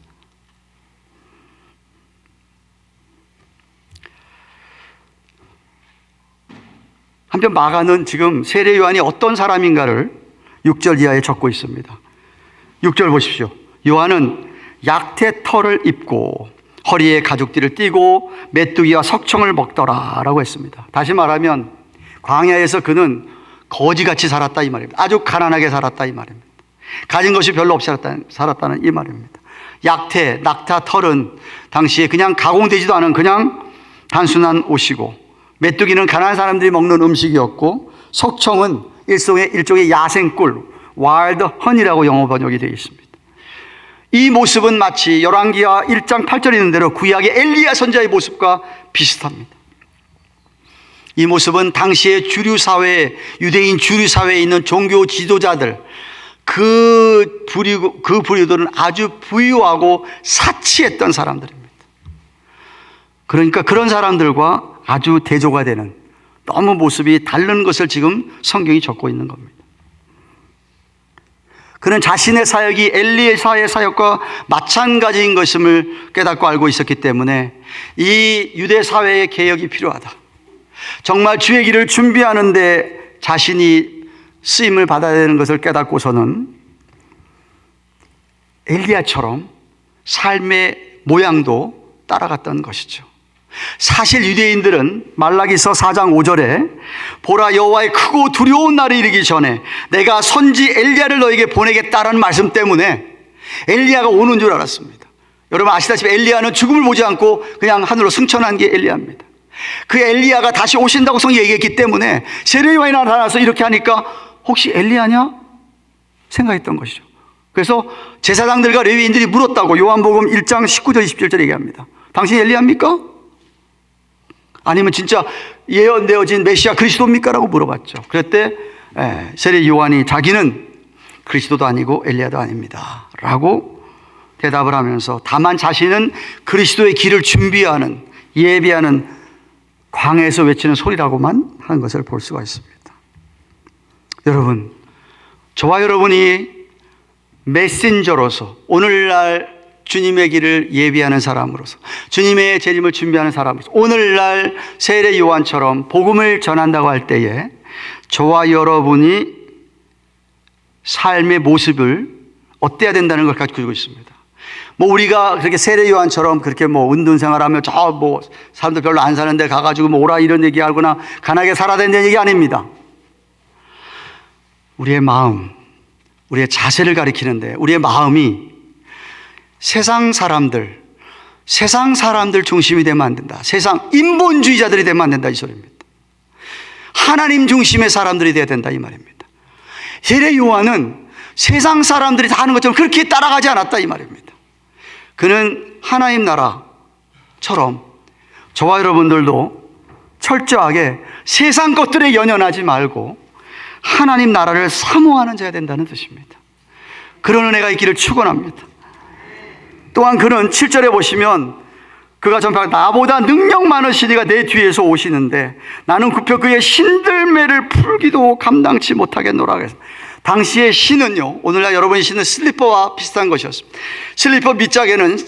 Speaker 4: 한편 마가는 지금 세례 요한이 어떤 사람인가를 6절 이하에 적고 있습니다. 6절 보십시오. 요한은 약태 털을 입고 허리에 가죽띠를 띠고 메뚜기와 석청을 먹더라 라고 했습니다. 다시 말하면 광야에서 그는 거지같이 살았다 이 말입니다. 아주 가난하게 살았다 이 말입니다. 가진 것이 별로 없이 살았다는 이 말입니다. 약태, 낙타, 털은 당시에 그냥 가공되지도 않은 그냥 단순한 옷이고, 메뚜기는 가난한 사람들이 먹는 음식이었고, 석청은 일종의 야생꿀, 와일드 허니라고 영어 번역이 되어 있습니다. 이 모습은 마치 열왕기하 1장 8절에 있는 대로 구약의 엘리야 선지자의 모습과 비슷합니다. 이 모습은 당시의 주류사회, 유대인 주류사회에 있는 종교 지도자들, 그 부류들은 아주 부유하고 사치했던 사람들입니다. 그러니까 그런 사람들과 아주 대조가 되는, 너무 모습이 다른 것을 지금 성경이 적고 있는 겁니다. 그는 자신의 사역이 엘리야의 사역과 마찬가지인 것임을 깨닫고 알고 있었기 때문에 이 유대 사회의 개혁이 필요하다. 정말 주의 길을 준비하는데 자신이 쓰임을 받아야 되는 것을 깨닫고서는 엘리야처럼 삶의 모양도 따라갔던 것이죠. 사실 유대인들은 말라기서 4장 5절에 보라 여호와의 크고 두려운 날이 이르기 전에 내가 선지 엘리야를 너에게 보내겠다라는 말씀 때문에 엘리야가 오는 줄 알았습니다. 여러분 아시다시피 엘리야는 죽음을 보지 않고 그냥 하늘로 승천한 게 엘리야입니다. 그 엘리야가 다시 오신다고 성경이 얘기했기 때문에 세례 요한이 나타나서 이렇게 하니까 혹시 엘리야냐? 생각했던 것이죠. 그래서 제사장들과 레위인들이 물었다고 요한복음 1장 19절 27절 얘기합니다. 당신이 엘리야입니까? 아니면 진짜 예언되어진 메시아 그리스도입니까? 라고 물어봤죠. 그랬대 세례 요한이 자기는 그리스도도 아니고 엘리야도 아닙니다 라고 대답을 하면서 다만 자신은 그리스도의 길을 준비하는, 예비하는 광야에서 외치는 소리라고만 하는 것을 볼 수가 있습니다. 여러분, 저와 여러분이 메신저로서 오늘날 주님의 길을 예비하는 사람으로서, 주님의 재림을 준비하는 사람으로서 오늘날 세례 요한처럼 복음을 전한다고 할 때에 저와 여러분이 삶의 모습을 어때야 된다는 걸 가지고 있습니다. 뭐 우리가 그렇게 세례 요한처럼 그렇게 뭐 은둔 생활하며 저 뭐 사람들 별로 안 사는데 가가지고 뭐 오라 이런 얘기하거나 가난하게 살아야 된다는 얘기 아닙니다. 우리의 마음, 우리의 자세를 가리키는데 우리의 마음이 세상 사람들 중심이 되면 안 된다. 세상 인본주의자들이 되면 안 된다 이 소리입니다. 하나님 중심의 사람들이 되어야 된다 이 말입니다. 세례 요한은 세상 사람들이 다 하는 것처럼 그렇게 따라가지 않았다 이 말입니다. 그는 하나님 나라처럼 저와 여러분들도 철저하게 세상 것들에 연연하지 말고 하나님 나라를 사모하는 자가 된다는 뜻입니다. 그런 은혜가 있기를 축원합니다. 또한 그는 7절에 보시면 그가 전파하고 나보다 능력 많으시니가 내 뒤에서 오시는데 나는 굽혀 그의 신들매를 풀기도 감당치 못하겠노라. 그래서 당시의 신은요, 오늘날 여러분이 신는 슬리퍼와 비슷한 것이었습니다. 슬리퍼 밑짝에는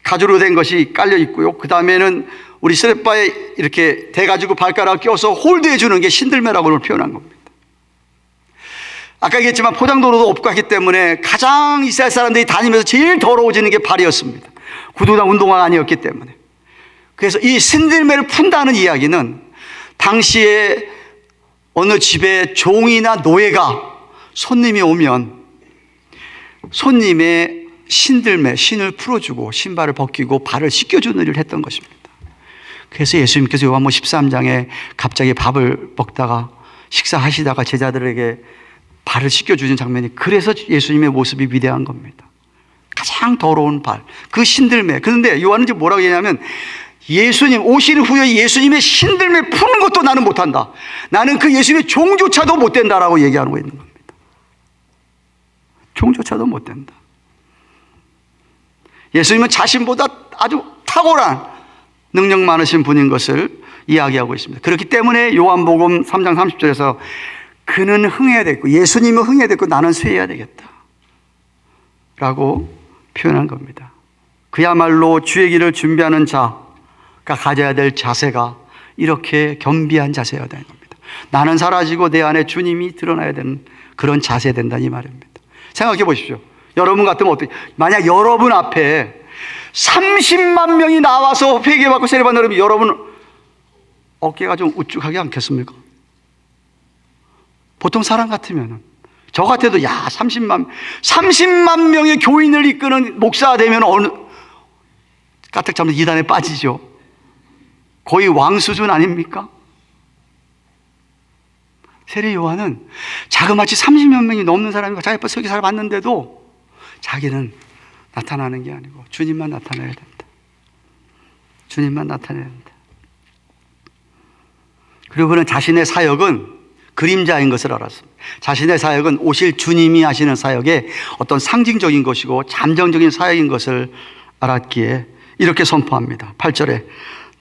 Speaker 4: 가죽으로 된 것이 깔려 있고요, 그 다음에는 우리 슬리퍼에 이렇게 대가지고 발가락 껴서 홀드해 주는 게 신들매라고 표현한 겁니다. 아까 얘기했지만 포장도로도 없고 하기 때문에 가장 이스라엘 사람들이 다니면서 제일 더러워지는 게 발이었습니다. 구두나 운동화가 아니었기 때문에. 그래서 이 신들매를 푼다는 이야기는 당시에 어느 집에 종이나 노예가 손님이 오면 손님의 신들매, 신을 풀어주고 신발을 벗기고 발을 씻겨주는 일을 했던 것입니다. 그래서 예수님께서 요한복음 13장에 갑자기 밥을 먹다가 식사하시다가 제자들에게 발을 씻겨주는 장면이, 그래서 예수님의 모습이 위대한 겁니다. 가장 더러운 발, 그 신들매. 그런데 요한은 지금 뭐라고 얘기하냐면, 예수님 오신 후에 예수님의 신들매 푸는 것도 나는 못한다. 나는 그 예수님의 종조차도 못 된다라고 얘기하고 있는 겁니다. 종조차도 못 된다. 예수님은 자신보다 아주 탁월한 능력 많으신 분인 것을 이야기하고 있습니다. 그렇기 때문에 요한복음 3장 30절에서 그는 흥해야 되겠고, 예수님은 흥해야 되겠고 나는 쇠해야 되겠다 라고 표현한 겁니다. 그야말로 주의 길을 준비하는 자가 가져야 될 자세가 이렇게 겸비한 자세여야 되는 겁니다. 나는 사라지고 내 안에 주님이 드러나야 되는 그런 자세 된다, 이 말입니다. 생각해 보십시오. 여러분 같으면 어떻게, 만약 여러분 앞에 30만 명이 나와서 회개받고 세례받는 여러분, 여러분 어깨가 좀 우쭐하지 않겠습니까? 보통 사람 같으면, 저 같아도 야 30만 명의 교인을 이끄는 목사가 되면 어느 까딱 잡는 이단에 빠지죠. 거의 왕 수준 아닙니까? 세례 요한은 자그마치 30만 명이 넘는 사람이 자기 앞에 서기 잘 봤는데도 자기는 나타나는 게 아니고 주님만 나타내야 된다. 주님만 나타내야 된다. 그리고 그는 자신의 사역은 그림자인 것을 알았습니다. 자신의 사역은 오실 주님이 하시는 사역의 어떤 상징적인 것이고 잠정적인 사역인 것을 알았기에 이렇게 선포합니다. 8절에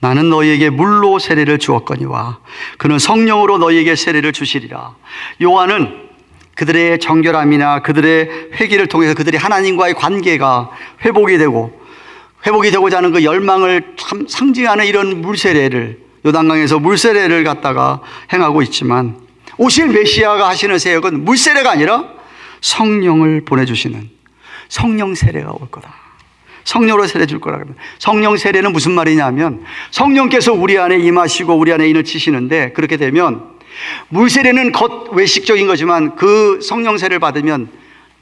Speaker 4: 나는 너희에게 물로 세례를 주었거니와 그는 성령으로 너희에게 세례를 주시리라. 요한은 그들의 정결함이나 그들의 회개를 통해서 그들이 하나님과의 관계가 회복이 되고자 하는 그 열망을 참 상징하는 이런 물세례를, 요단강에서 물세례를 갖다가 행하고 있지만, 오실 메시아가 하시는 사역은 물세례가 아니라 성령을 보내주시는 성령 세례가 올 거다. 성령으로 세례 줄 거라 그럽니다. 성령 세례는 무슨 말이냐면, 성령께서 우리 안에 임하시고 우리 안에 인을 치시는데, 그렇게 되면 물 세례는 겉 외식적인 거지만 그 성령 세례를 받으면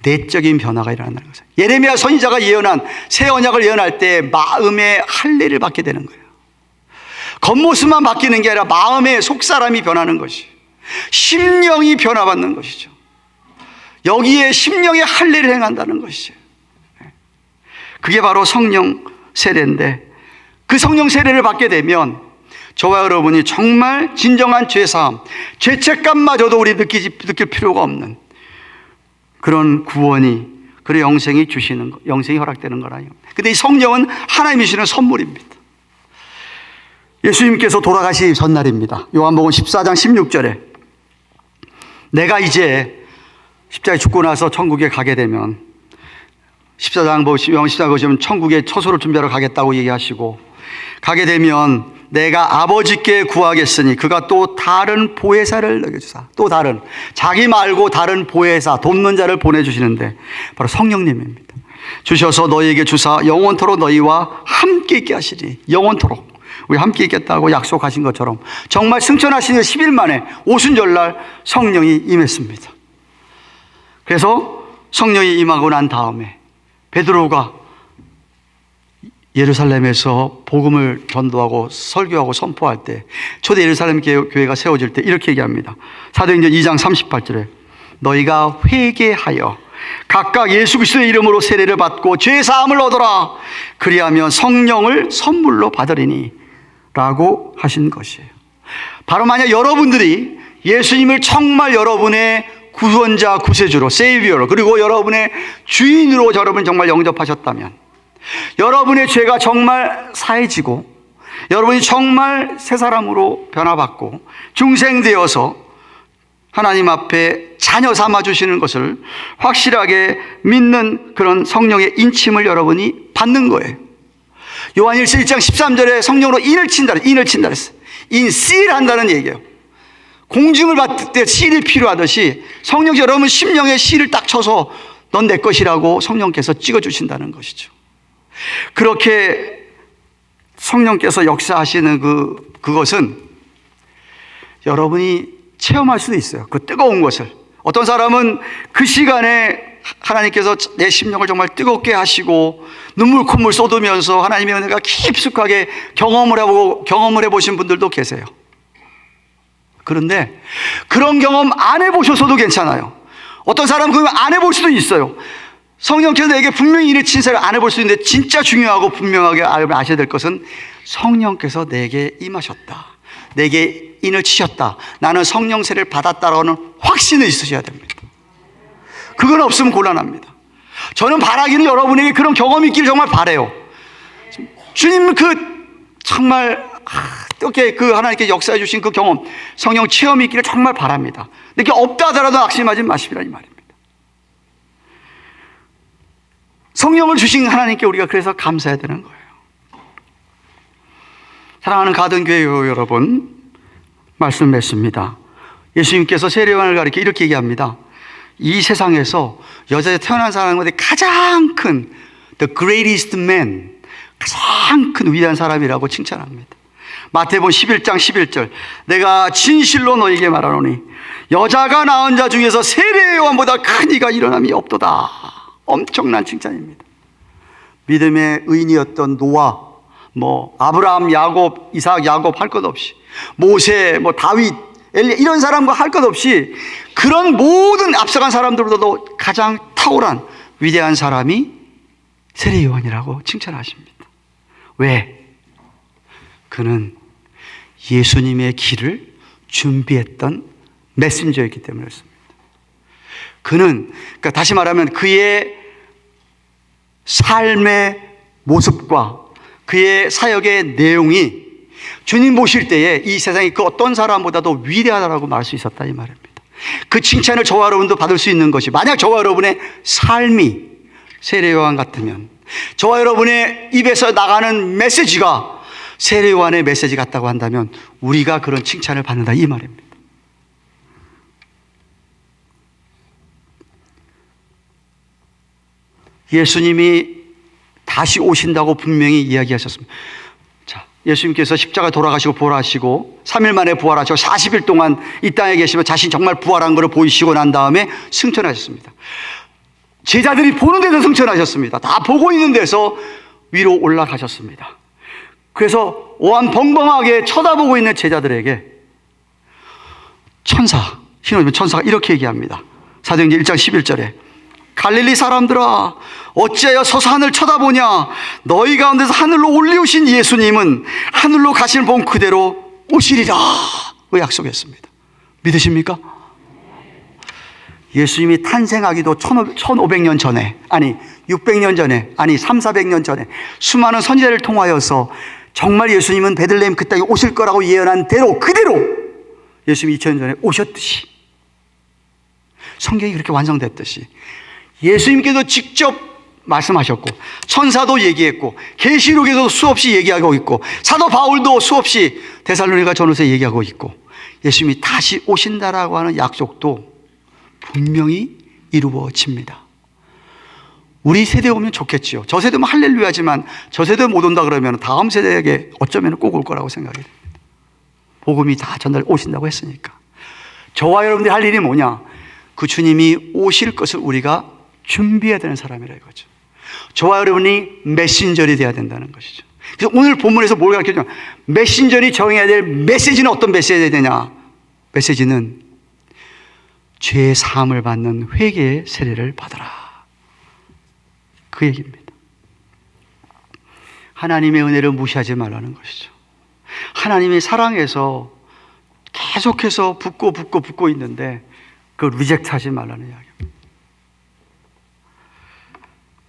Speaker 4: 내적인 변화가 일어난다는 거죠. 예레미야 선지자가 예언한 새 언약을 예언할 때 마음의 할례를 받게 되는 거예요. 겉모습만 바뀌는 게 아니라 마음의 속사람이 변하는 것이, 심령이 변화받는 것이죠. 여기에 심령의 할례를 행한다는 것이죠. 그게 바로 성령 세례인데, 그 성령 세례를 받게 되면 저와 여러분이 정말 진정한 죄사함, 죄책감마저도 우리 느낄 필요가 없는 그런 구원이, 그런 영생이 주시는 것, 영생이 허락되는 거라요. 근데 이 성령은 하나님이 주시는 선물입니다. 예수님께서 돌아가시 전날입니다. 요한복음 14장 16절에 내가 이제 십자가에 죽고 나서 천국에 가게 되면, 14장 보시면 천국에 처소를 준비하러 가겠다고 얘기하시고, 가게 되면 내가 아버지께 구하겠으니 그가 또 다른 보혜사를 너에게 주사, 또 다른, 자기 말고 다른 보혜사, 돕는 자를 보내주시는데 바로 성령님입니다. 주셔서 너희에게 주사 영원토록 너희와 함께 있게 하시리. 영원토록 우리 함께 있겠다고 약속하신 것처럼 정말 승천하신 10일 만에 오순절날 성령이 임했습니다. 그래서 성령이 임하고 난 다음에 베드로가 예루살렘에서 복음을 전도하고 설교하고 선포할 때, 초대 예루살렘 교회가 세워질 때 이렇게 얘기합니다. 사도행전 2장 38절에 너희가 회개하여 각각 예수 그리스도의 이름으로 세례를 받고 죄 사함을 얻어라. 그리하면 성령을 선물로 받으리니 라고 하신 것이에요. 바로 만약 여러분들이 예수님을 정말 여러분의 구원자, 구세주로, 세이비어로, 그리고 여러분의 주인으로 여러분 정말 영접하셨다면, 여러분의 죄가 정말 사해지고 여러분이 정말 새 사람으로 변화받고 중생되어서 하나님 앞에 자녀 삼아주시는 것을 확실하게 믿는 그런 성령의 인침을 여러분이 받는 거예요. 요한일서 1장 13절에 성령으로 인을 친다 그랬어요. 인실한다는 얘기예요. 공증을 받을 때 실이 필요하듯이 성령께서 여러분 심령에 실을 딱 쳐서 넌 내 것이라고 성령께서 찍어주신다는 것이죠. 그렇게 성령께서 역사하시는 그것은 여러분이 체험할 수도 있어요. 그 뜨거운 것을. 어떤 사람은 그 시간에 하나님께서 내 심령을 정말 뜨겁게 하시고 눈물 콧물 쏟으면서 하나님의 은혜가 깊숙하게 경험을 해보신 분들도 계세요. 그런데 그런 경험 안 해보셔서도 괜찮아요. 어떤 사람은 그걸 안 해볼 수도 있어요. 성령께서 내게 분명히 일을 친사를 안 해볼 수 있는데, 진짜 중요하고 분명하게 아셔야 될 것은 성령께서 내게 임하셨다, 내게 인을 치셨다, 나는 성령 세례를 받았다라는 확신이 있으셔야 됩니다. 그건 없으면 곤란합니다. 저는 바라기는 여러분에게 그런 경험이 있기를 정말 바라요. 주님 정말 어떻게 하나님께 역사해 주신 그 경험, 성령 체험이 있기를 정말 바랍니다. 근데 그게 없다 하더라도 낙심하지 마시라는 말입니다. 성령을 주신 하나님께 우리가 그래서 감사해야 되는 거예요. 사랑하는 가든교회 여러분, 말씀 맺습니다. 예수님께서 세례요한을 가리켜 이렇게 얘기합니다. 이 세상에서 여자에 태어난 사람 가운데 가장 큰 the greatest man, 가장 큰 위대한 사람이라고 칭찬합니다. 마태복음 11장 11절, 내가 진실로 너에게 말하노니 여자가 낳은 자 중에서 세례요한보다 큰 이가 일어남이 없도다. 엄청난 칭찬입니다. 믿음의 의인이었던 노아, 아브라함, 야곱, 이삭, 야곱 할 것 없이, 모세, 다윗, 엘리, 이런 사람과 할 것 없이 그런 모든 앞서간 사람들보다도 가장 탁월한 위대한 사람이 세례요한이라고 칭찬하십니다. 왜? 그는 예수님의 길을 준비했던 메신저였기 때문이었습니다. 그는, 그러니까 다시 말하면 그의 삶의 모습과 그의 사역의 내용이 주님 보실 때에 이 세상에 그 어떤 사람보다도 위대하다고 말할 수 있었다, 이 말입니다. 그 칭찬을 저와 여러분도 받을 수 있는 것이, 만약 저와 여러분의 삶이 세례요한 같으면, 저와 여러분의 입에서 나가는 메시지가 세례요한의 메시지 같다고 한다면 우리가 그런 칭찬을 받는다, 이 말입니다. 예수님이 다시 오신다고 분명히 이야기하셨습니다. 자, 예수님께서 십자가 돌아가시고 부활하시고 3일 만에 부활하시고 40일 동안 이 땅에 계시며 자신 정말 부활한 것을 보이시고 난 다음에 승천하셨습니다. 제자들이 보는 데서 승천하셨습니다. 다 보고 있는 데서 위로 올라가셨습니다. 그래서 오한벙벙하게 쳐다보고 있는 제자들에게 흰옷 입은 천사가 이렇게 얘기합니다. 사도행전 1장 11절에 갈릴리 사람들아, 어찌하여 서서 하늘 쳐다보냐? 너희 가운데서 하늘로 올리우신 예수님은 하늘로 가시는 본 그대로 오시리라 그 약속했습니다. 믿으십니까? 예수님이 탄생하기도 1500년 전에, 아니 600년 전에, 아니 300~400년 전에 수많은 선지자를 통하여서 정말 예수님은 베들레헴 그 땅에 오실 거라고 예언한 대로 그대로 예수님이 2000년 전에 오셨듯이, 성경이 그렇게 완성됐듯이 예수님께서 직접 말씀하셨고, 천사도 얘기했고, 계시록에도 수없이 얘기하고 있고, 사도 바울도 수없이 데살로니가 전후서에 얘기하고 있고, 예수님이 다시 오신다라고 하는 약속도 분명히 이루어집니다. 우리 세대 오면 좋겠지요. 저 세대면 할렐루야지만 저 세대 못 온다 그러면 다음 세대에게 어쩌면 꼭 올 거라고 생각이 됩니다. 복음이 다 전달 오신다고 했으니까. 저와 여러분들이 할 일이 뭐냐? 그 주님이 오실 것을 우리가 준비해야 되는 사람이라 이거죠. 저와 여러분이 메신저리 돼야 된다는 것이죠. 그래서 오늘 본문에서 뭘 가르쳐주냐? 메신저리 정해야 될 메시지는 어떤 메시지가 되냐? 메시지는 죄의 사함을 받는 회개의 세례를 받아라, 그 얘기입니다. 하나님의 은혜를 무시하지 말라는 것이죠. 하나님의 사랑에서 계속해서 붙고 있는데 그걸 리젝트하지 말라는 이야기입니다.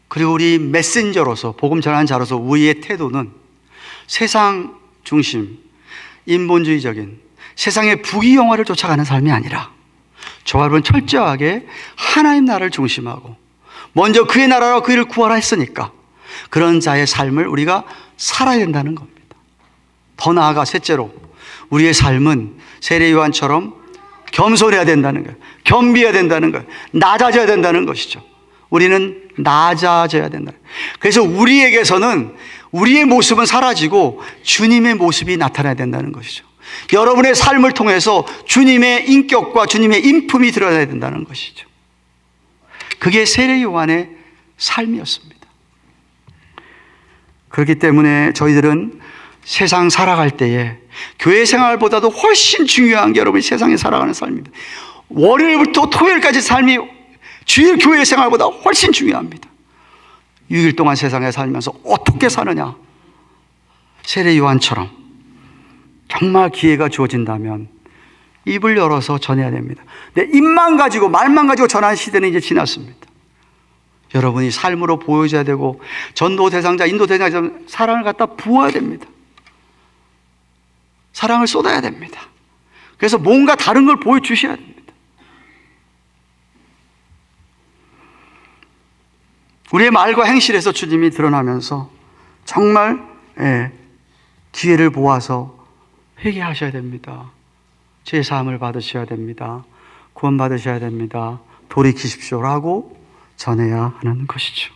Speaker 4: 그리고 우리 메신저로서, 복음 전하는 자로서 우리의 태도는 세상 중심, 인본주의적인 세상의 부귀영화를 쫓아가는 삶이 아니라 저와 여러분 철저하게 하나님 나라를 중심하고 먼저 그의 나라로 그 일을 구하라 했으니까 그런 자의 삶을 우리가 살아야 된다는 겁니다. 더 나아가 셋째로 우리의 삶은 세례 요한처럼 겸손해야 된다는 거예요. 겸비해야 된다는 거예요. 낮아져야 된다는 것이죠. 우리는 낮아져야 된다. 그래서 우리에게서는 우리의 모습은 사라지고 주님의 모습이 나타나야 된다는 것이죠. 여러분의 삶을 통해서 주님의 인격과 주님의 인품이 드러나야 된다는 것이죠. 그게 세례 요한의 삶이었습니다. 그렇기 때문에 저희들은 세상 살아갈 때에 교회 생활보다도 훨씬 중요한 게 여러분이 세상에 살아가는 삶입니다. 월요일부터 토요일까지 삶이 주일 교회 생활보다 훨씬 중요합니다. 6일 동안 세상에 살면서 어떻게 사느냐, 세례 요한처럼 정말 기회가 주어진다면 입을 열어서 전해야 됩니다. 내 입만 가지고 말만 가지고 전하는 시대는 이제 지났습니다. 여러분이 삶으로 보여줘야 되고 전도 대상자, 인도 대상자 사랑을 갖다 부어야 됩니다. 사랑을 쏟아야 됩니다. 그래서 뭔가 다른 걸 보여주셔야 됩니다. 우리의 말과 행실에서 주님이 드러나면서 정말 기회를 보아서 회개하셔야 됩니다. 죄 사함을 받으셔야 됩니다. 구원 받으셔야 됩니다. 돌이키십시오라고 전해야 하는 것이죠.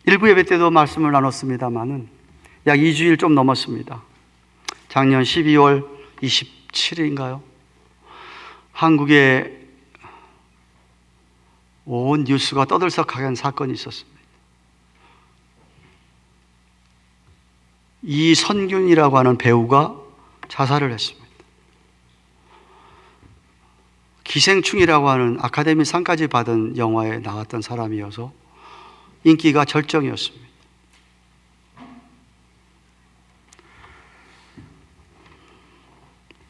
Speaker 4: 일부 예배 때도 말씀을 나눴습니다마는 약 2주일 좀 넘었습니다. 작년 12월 27일인가요? 한국에 온 뉴스가 떠들썩하게 한 사건이 있었습니다. 이선균이라고 하는 배우가 자살을 했습니다. 기생충이라고 하는 아카데미 상까지 받은 영화에 나왔던 사람이어서 인기가 절정이었습니다.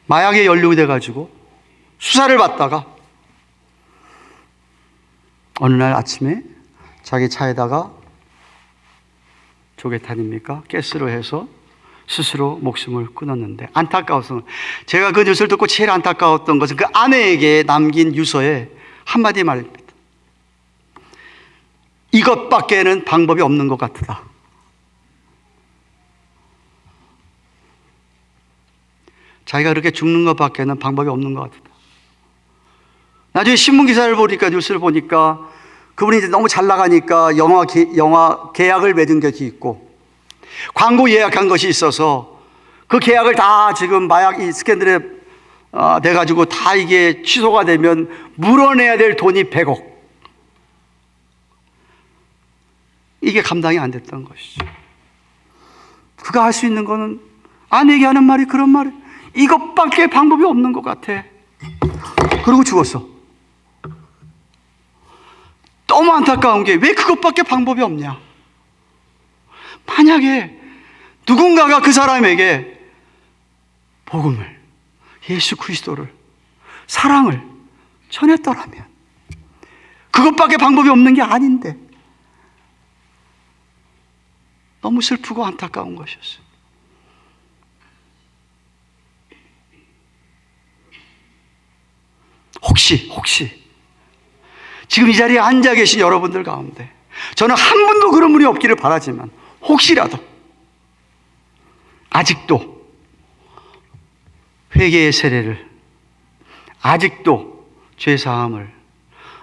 Speaker 4: 마약에 연루돼 가지고 수사를 받다가 어느 날 아침에 자기 차에다가 조개탄입니까? 가스로 해서 스스로 목숨을 끊었는데 안타까워서 제가 그 뉴스를 듣고 제일 안타까웠던 것은 그 아내에게 남긴 유서에 한마디 말입니다. 이것밖에는 방법이 없는 것 같다. 자기가 그렇게 죽는 것밖에는 방법이 없는 것 같다. 나중에 신문 기사를 보니까 뉴스를 보니까 그분이 이제 너무 잘 나가니까 영화 계약을 맺은 것이 있고 광고 예약한 것이 있어서 그 계약을 다 지금 마약 이 스캔들에 돼가지고 다 이게 취소가 되면 물어내야 될 돈이 100억. 이게 감당이 안 됐던 것이죠. 그가 할 수 있는 거는 아내에게 하는 말이 그런 말이에요. 이것밖에 방법이 없는 것 같아. 그러고 죽었어. 너무 안타까운 게 왜 그것밖에 방법이 없냐. 만약에 누군가가 그 사람에게 복음을, 예수 그리스도를, 사랑을 전했더라면 그것밖에 방법이 없는 게 아닌데 너무 슬프고 안타까운 것이었어요. 혹시 지금 이 자리에 앉아 계신 여러분들 가운데 저는 한 분도 그런 분이 없기를 바라지만 혹시라도 아직도 회개의 세례를, 아직도 죄사함을,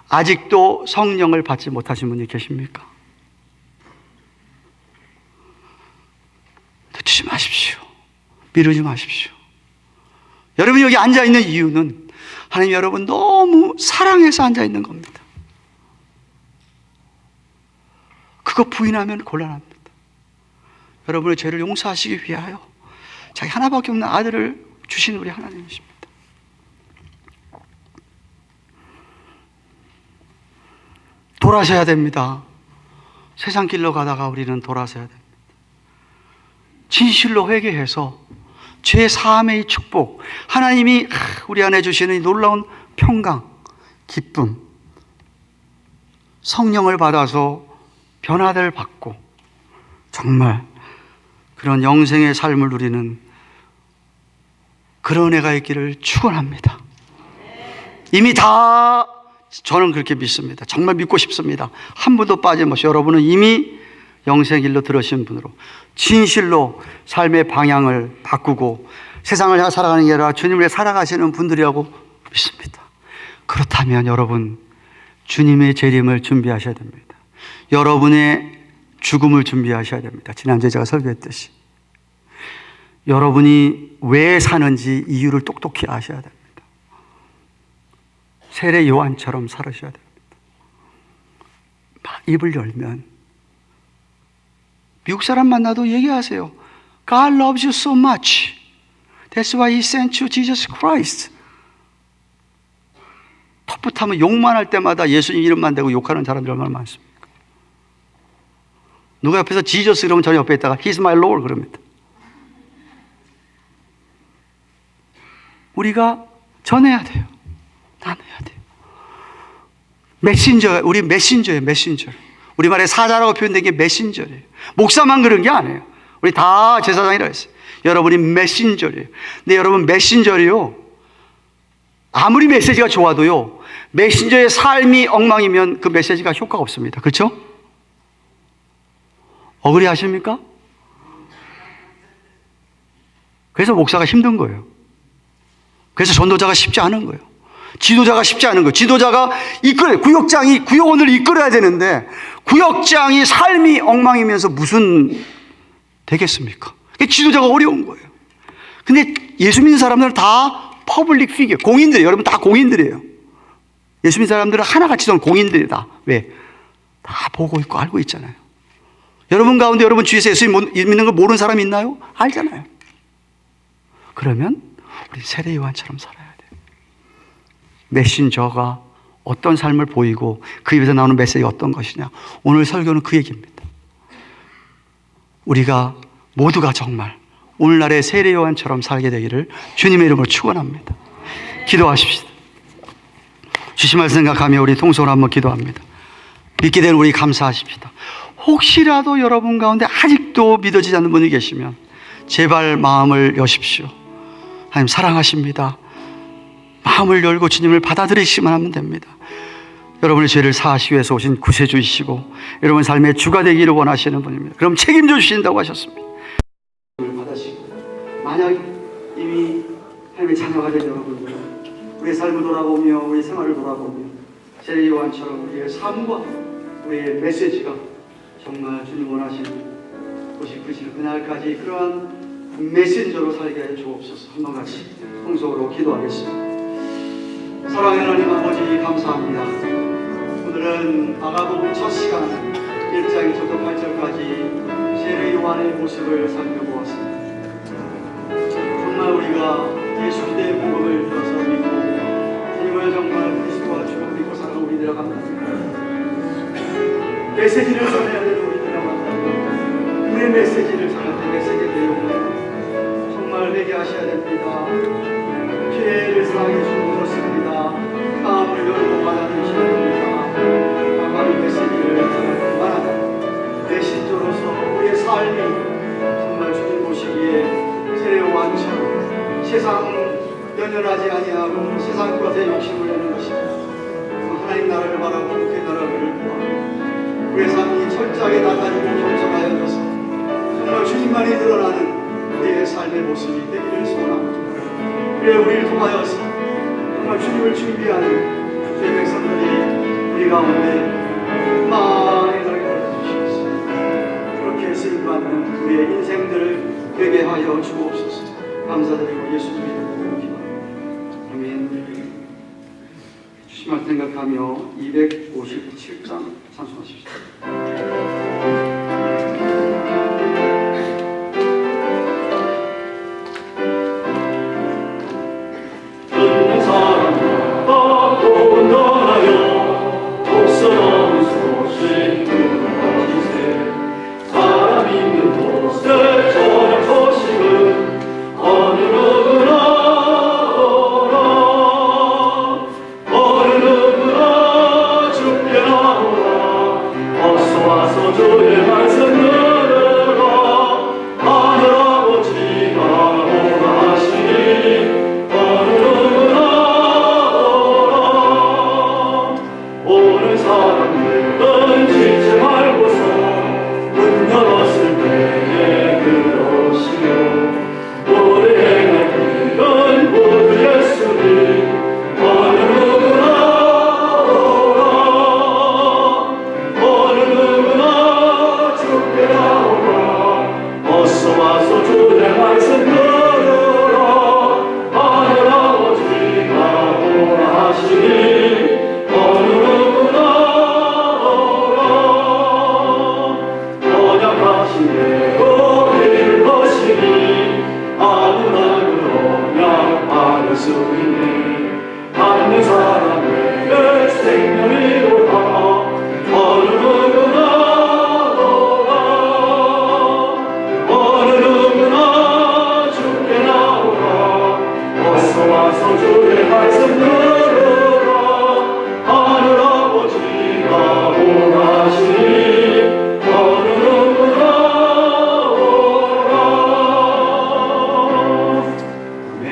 Speaker 4: 아직도 성령을 받지 못하신 분이 계십니까? 늦추지 마십시오. 미루지 마십시오. 여러분이 여기 앉아있는 이유는 하나님 여러분 너무 사랑해서 앉아있는 겁니다. 그거 부인하면 곤란합니다. 여러분의 죄를 용서하시기 위하여 자기 하나밖에 없는 아들을 주신 우리 하나님이십니다. 돌아서야 됩니다. 세상 길로 가다가 우리는 돌아서야 됩니다. 진실로 회개해서 죄 사함의 축복, 하나님이 우리 안에 주시는 이 놀라운 평강, 기쁨, 성령을 받아서 변화를 받고 정말 그런 영생의 삶을 누리는 그런 애가 있기를 축원합니다. 이미 다 저는 그렇게 믿습니다. 정말 믿고 싶습니다. 한 분도 빠짐없이 여러분은 이미 영생의 길로 들어신 분으로 진실로 삶의 방향을 바꾸고 세상을 향해 살아가는 게 아니라 주님을 위해 살아가시는 분들이라고 믿습니다. 그렇다면 여러분 주님의 재림을 준비하셔야 됩니다. 여러분의 죽음을 준비하셔야 됩니다. 지난주에 제가 설교했듯이 여러분이 왜 사는지 이유를 똑똑히 아셔야 됩니다. 세례 요한처럼 살으셔야 됩니다. 막 입을 열면 미국 사람 만나도 얘기하세요. God loves you so much. That's why He sent you Jesus Christ. 텃붙하면 욕만 할 때마다 예수님 이름만 대고 욕하는 사람들 얼마나 많습니까? 누가 옆에서 지저스 그러면 저 옆에 있다가 He's my Lord 그럽니다. 우리가 전해야 돼요. 나눠야 돼요. 메신저, 우리 메신저예요, 메신저. 우리말에 사자라고 표현된 게 메신저예요. 목사만 그런 게 아니에요. 우리 다 제사장이라 했어요. 여러분이 메신저예요. 근데 여러분 메신저요. 아무리 메시지가 좋아도요. 메신저의 삶이 엉망이면 그 메시지가 효과가 없습니다. 그렇죠? 억울해 하십니까? 그래서 목사가 힘든 거예요. 그래서 전도자가 쉽지 않은 거예요. 지도자가 쉽지 않은 거예요. 지도자가 구역원을 이끌어야 되는데 구역장이 삶이 엉망이면서 무슨 되겠습니까? 지도자가 어려운 거예요. 근데 예수 믿는 사람들은 다 퍼블릭 피겨, 공인들이에요. 여러분 다 공인들이에요. 예수 믿는 사람들은 하나같이 전 공인들이다. 왜? 다 보고 있고 알고 있잖아요. 여러분 가운데 여러분 주위에서 예수 믿는 걸 모르는 사람이 있나요? 알잖아요. 그러면 우리 세례 요한처럼 살아야 돼요. 메신저가 어떤 삶을 보이고 그 입에서 나오는 메시지가 어떤 것이냐. 오늘 설교는 그 얘기입니다. 우리가 모두가 정말 오늘날의 세례 요한처럼 살게 되기를 주님의 이름으로 축원합니다. 기도하십시다. 주신 말씀 생각하며 우리 통성으로 한번 기도합니다. 믿게 된 우리 감사하십시다. 혹시라도 여러분 가운데 아직도 믿어지지 않는 분이 계시면 제발 마음을 여십시오. 하나님 사랑하십니다. 마음을 열고 주님을 받아들이시기만 하면 됩니다. 여러분의 죄를 사하시기 위해서 오신 구세주이시고 여러분 삶의 주가 되기를 원하시는 분입니다. 그럼 책임져 주신다고 하셨습니다.
Speaker 2: 받으시고 만약 이미 하나님의 자녀가 된 여러분들은 우리의 삶을 돌아보며 우리 생활을 돌아보며 세례 요한처럼 우리의 삶과 우리의 메시지가 정말 주님 원하시는 곳이 크시는 그날까지 그러한 메신저로 살게 해 주옵소서. 한번 같이 통성으로 기도하겠습니다. 사랑하는 하나님 아버지 감사합니다. 오늘은 마가복음 첫 시간 1장 1절부터 8절까지 세례 요한의 모습을 살펴보았습니다. 정말 우리가 예수 그리스도의 복음을 믿어서 믿고 주님을 정말 그리스도와 주로 믿고 사는 우리들과 같습니다. 메시지를 전해야 되는 우리들과 같습니다. 우리의 메시지를 전할 때 메시지의 내용을 정말 되게 하셔야 됩니다. 죄를 사하게 주셨습니다. 마음을 열고 받아들이셔야 됩니다. 아까의 메시지를 전할 때만 메신저로서 우리의 삶이 정말 주님 보시기에 세례 요한처럼 세상 연연하지 아니하고 세상 것에 욕심을 내는 것입니다. 하나님 나라를 바라고 그의 나라를 구하고 우리의 삶이 철저하게 나타지고 겸손하여져서 정말 주님만이 드러나는 우리의 삶의 모습이 되기를 소원합니다. 그래 우리를 통하여서 정말 주님을 준비하는 주의 백성들이 우리 가운데 많이 나게 주시옵소서. 그렇게 쓰임받는 우리의 인생들을 되게 하여 주옵소서. 감사드리고 예수님 이름으로 기도합니다. 아멘. 주신 말씀 생각하며 257장 찬송하십시오.
Speaker 1: 어서 와서
Speaker 2: 예수님을 받는 사람은 그 생명이로다. 어느 누구나 오라, 어느 누구나 주께 나오라. 어서 와서 주의 말씀 들으라. 하늘 아버지가 원하시니 어느 누구나 오라. 아멘.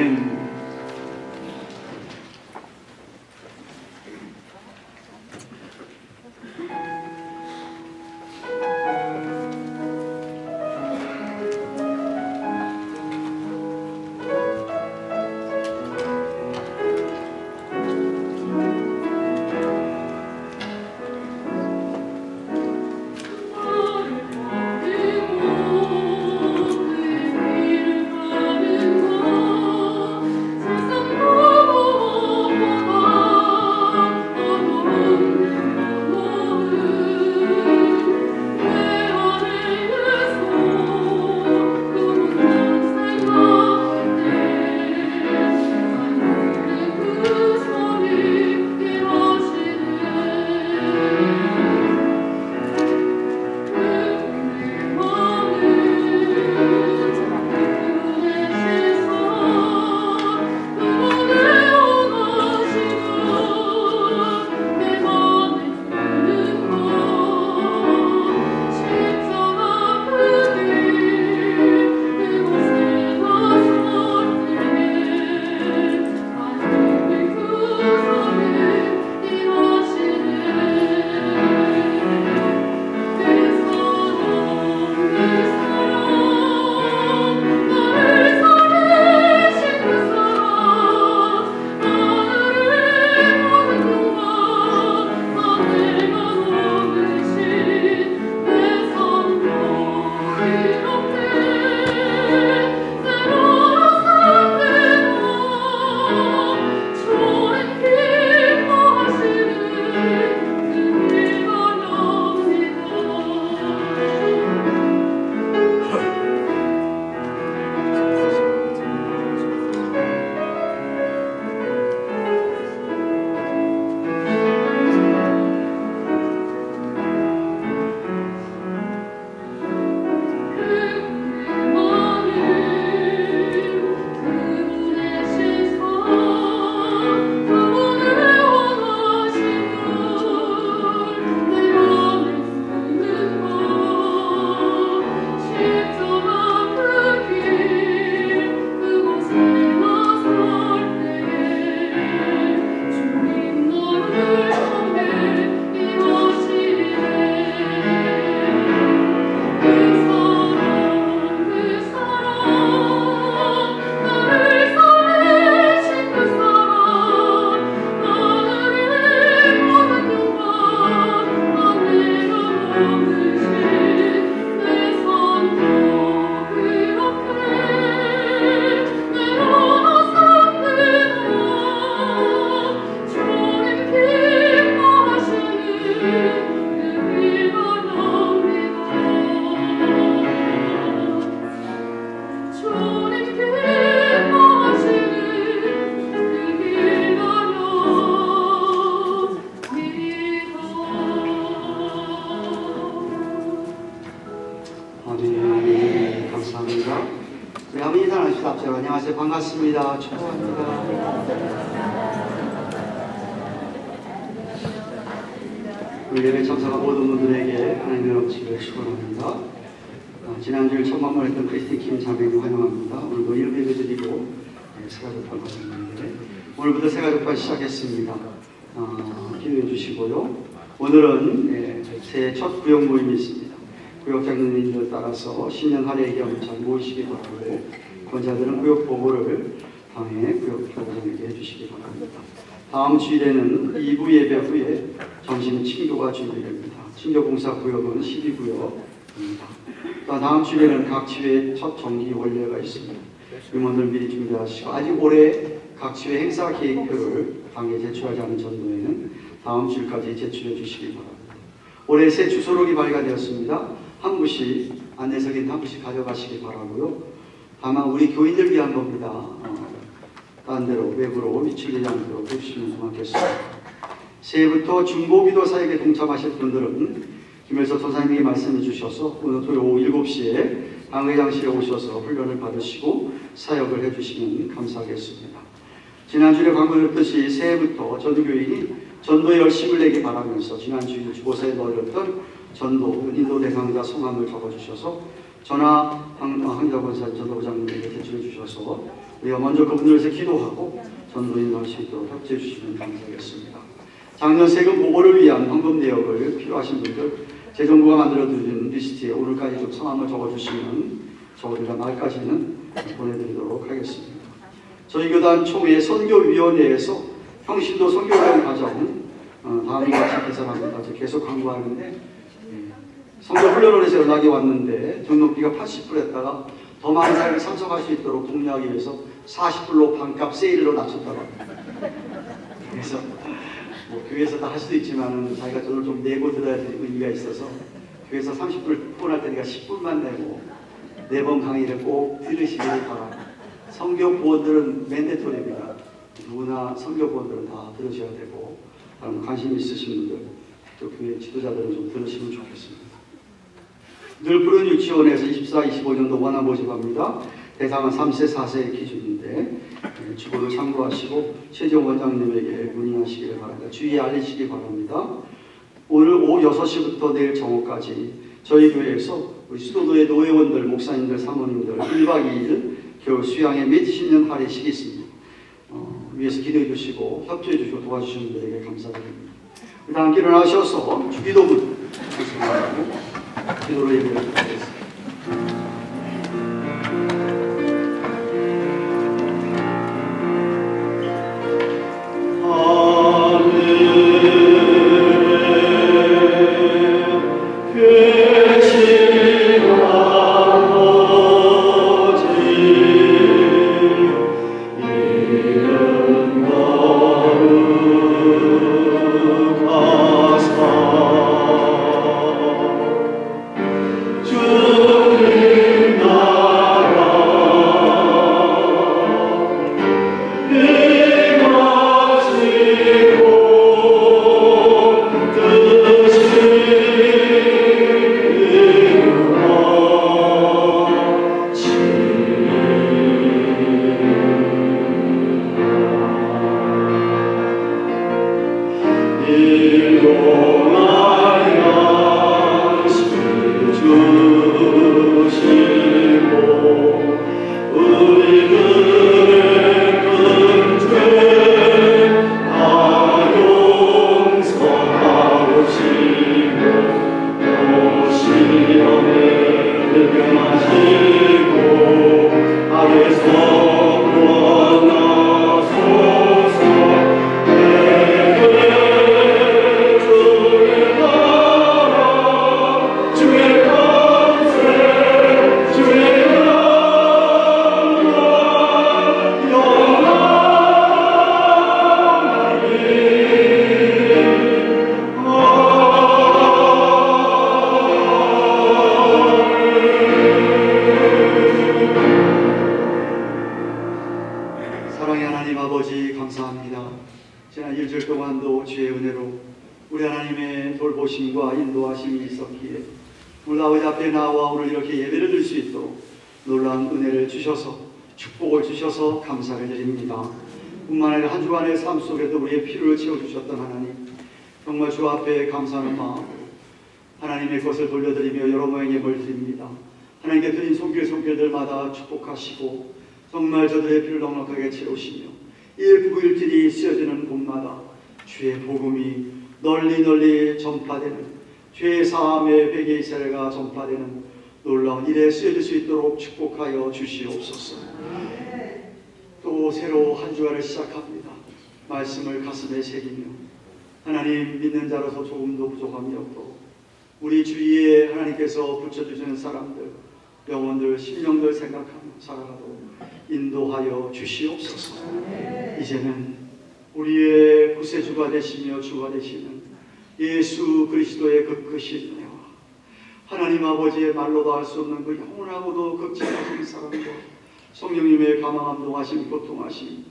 Speaker 2: 아멘. 감사합니다. 우리 한번 인사 나누시다. 앞서 안녕하세요. 반갑습니다. 축복합니다. 우리 예배 참석한 모든 분들에게 하나님의 넘치기를 축원합니다. 지난주에 첫 만나했던 크리스틴 킴 자매님 환영합니다. 오늘도 예배 드리고 새가족반 하셨는데 오늘부터 새가족반 시작했습니다. 기도해 주시고요. 오늘은 새 첫 구역 모임이 있습니다. 구역장로님들 따라서 신년 할애 겸잘 모이시기 바라고 권자들은 구역 보고를 당해 구역 교장에게 해주시기 바랍니다. 다음 주일에는 2부 예배 후에 점심 친교가 준비됩니다. 친교봉사 구역은 12구역입니다. 또 다음 주일에는 각 지회의 첫 정기 원례가 있습니다. 임원들 미리 준비하시고 아직 올해 각 지회 행사 계획표를 당에 제출하지 않은 전도에는 다음 주일까지 제출해 주시기 바랍니다. 올해 새 주소록이 발간되었습니다. 한 부씩 안내석인 한 부씩 가져가시기 바라고요. 다만 우리 교인들 위한 겁니다. 딴 데로 외부로 미치지 않도록 해주시면 고맙겠습니다. 새해부터 중보기도 사역에 동참하실 분들은 김일서 전사님이 말씀해 주셔서 오늘 토요일 오후 7시에 방회장실에 오셔서 훈련을 받으시고 사역을 해주시면 감사하겠습니다. 지난주에 광고드렸듯이 새해부터 전교인이 전도에 열심을 내기 바라면서 지난주 주보사에 넣어드렸던 전도, 인도 대상자 성함을 적어주셔서 전하 황자 권사님 전도부장님에게 제출해 주셔서 우리가 먼저 그분들을 위해서 기도하고 전도인 할 수 있도록 협조해 주시면 감사하겠습니다. 작년 세금 보고를 위한 헌금 내역을 필요하신 분들 재정부가 만들어드린 리스트에 오늘까지 좀 성함을 적어주시면 저희가 말까지는 보내드리도록 하겠습니다. 저희 교단 총회 선교위원회에서 평신도 선교훈련 과정 다음과 같이 개설합니다. 계속 광고하는데 선교훈련원에서 연락이 왔는데 등록비가 80불 했다가 더 많은 사람이 참석할 수 있도록 독려하기 위해서 40불로 반값 세일로 낮췄다고 합니다. 그래서 교회에서 다 할 수도 있지만 자기가 돈을 좀 내고 들어야 될 의미가 있어서 교회에서 30불 후원할 때니까 10불만 내고 4번 강의를 꼭 들으시길 바랍니다. 선교 보원들은 맨데토리입니다. 누구나 선교 보원들은 다 들으셔야 되고 관심 있으신 분들 또 교회 지도자들은 좀 들으시면 좋겠습니다. 늘푸른 유치원에서 24-25년도 원화 모집합니다. 대상은 3세, 4세 기준인데 주보를 참고하시고 최재원 원장님에게 문의하시기를 바랍니다. 주의에 알리시기 바랍니다. 오늘 오후 6시부터 내일 정오까지 저희 교회에서 우리 수도도의 노회원들, 목사님들, 사모님들 1박 2일 겨울 수양회 및 신년 할애식이 있습니다. 위에서 기도해 주시고 협조해 주시고 도와주시는 분들에게 감사드립니다. 우리 다 함께 일어나셔서 주기도문 기도로 예배를 드리겠습니다. 사랑의 하나님 아버지 감사합니다. 지난 일주일 동안도 주의 은혜로 우리 하나님의 돌보심과 인도하심이 있었기에 오늘 아버지 앞에 나와 오늘 이렇게 예배를 드릴 수 있도록 놀라운 은혜를 주셔서 축복을 주셔서 감사를 드립니다. 뿐만 아니라 한 주간의 삶 속에도 우리의 필요를 채워주셨던 하나님 정말 주 앞에 감사하는 마음으로 하나님의 것을 돌려드리며 여러 모양의 예물 드립니다. 하나님께 드린 손길들마다 축복하시고 정말 저들의 피를 넉넉하게 채우시며 일부일들이 쓰여지는 곳마다 주의 복음이 널리 전파되는 죄의 사함의 베개 이스라엘가 전파되는 놀라운 일에 쓰여질 수 있도록 축복하여 주시옵소서. 또 새로 한 주간을 시작합니다. 말씀을 가슴에 새기며 하나님 믿는 자로서 조금도 부족함이 없도록 우리 주위에 하나님께서 붙여주시는 사람들 영혼들 심령들 생각하며 살아가도록 인도하여 주시옵소서. 이제는 우리의 구세주가 되시며 주가 되시는 예수 그리스도의 그 크신 은혜와 하나님 아버지의 말로도 할 수 없는 그 영원하고도 극진하신 사랑과 성령님의 감화감동하심 고통하심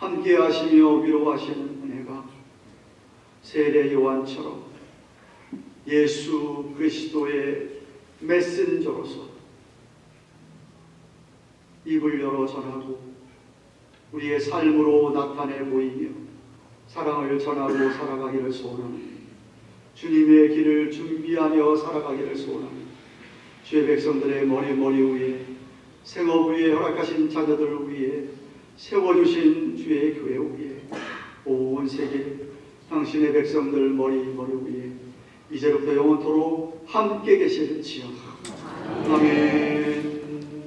Speaker 2: 함께 하시며 위로하시는 은혜가 세례 요한처럼 예수 그리스도의 메신저로서 입을 열어 전하고 우리의 삶으로 나타내 보이며 사랑을 전하고 살아가기를 소원합니다. 주님의 길을 준비하며 살아가기를 소원합니다. 주의 백성들의 머리 위에 생업 위에 허락하신 자녀들 위에 세워주신 주의 교회 위에 온 세계 당신의 백성들 머리 위에 이제부터 영원토록 함께 계실지어다. 아멘.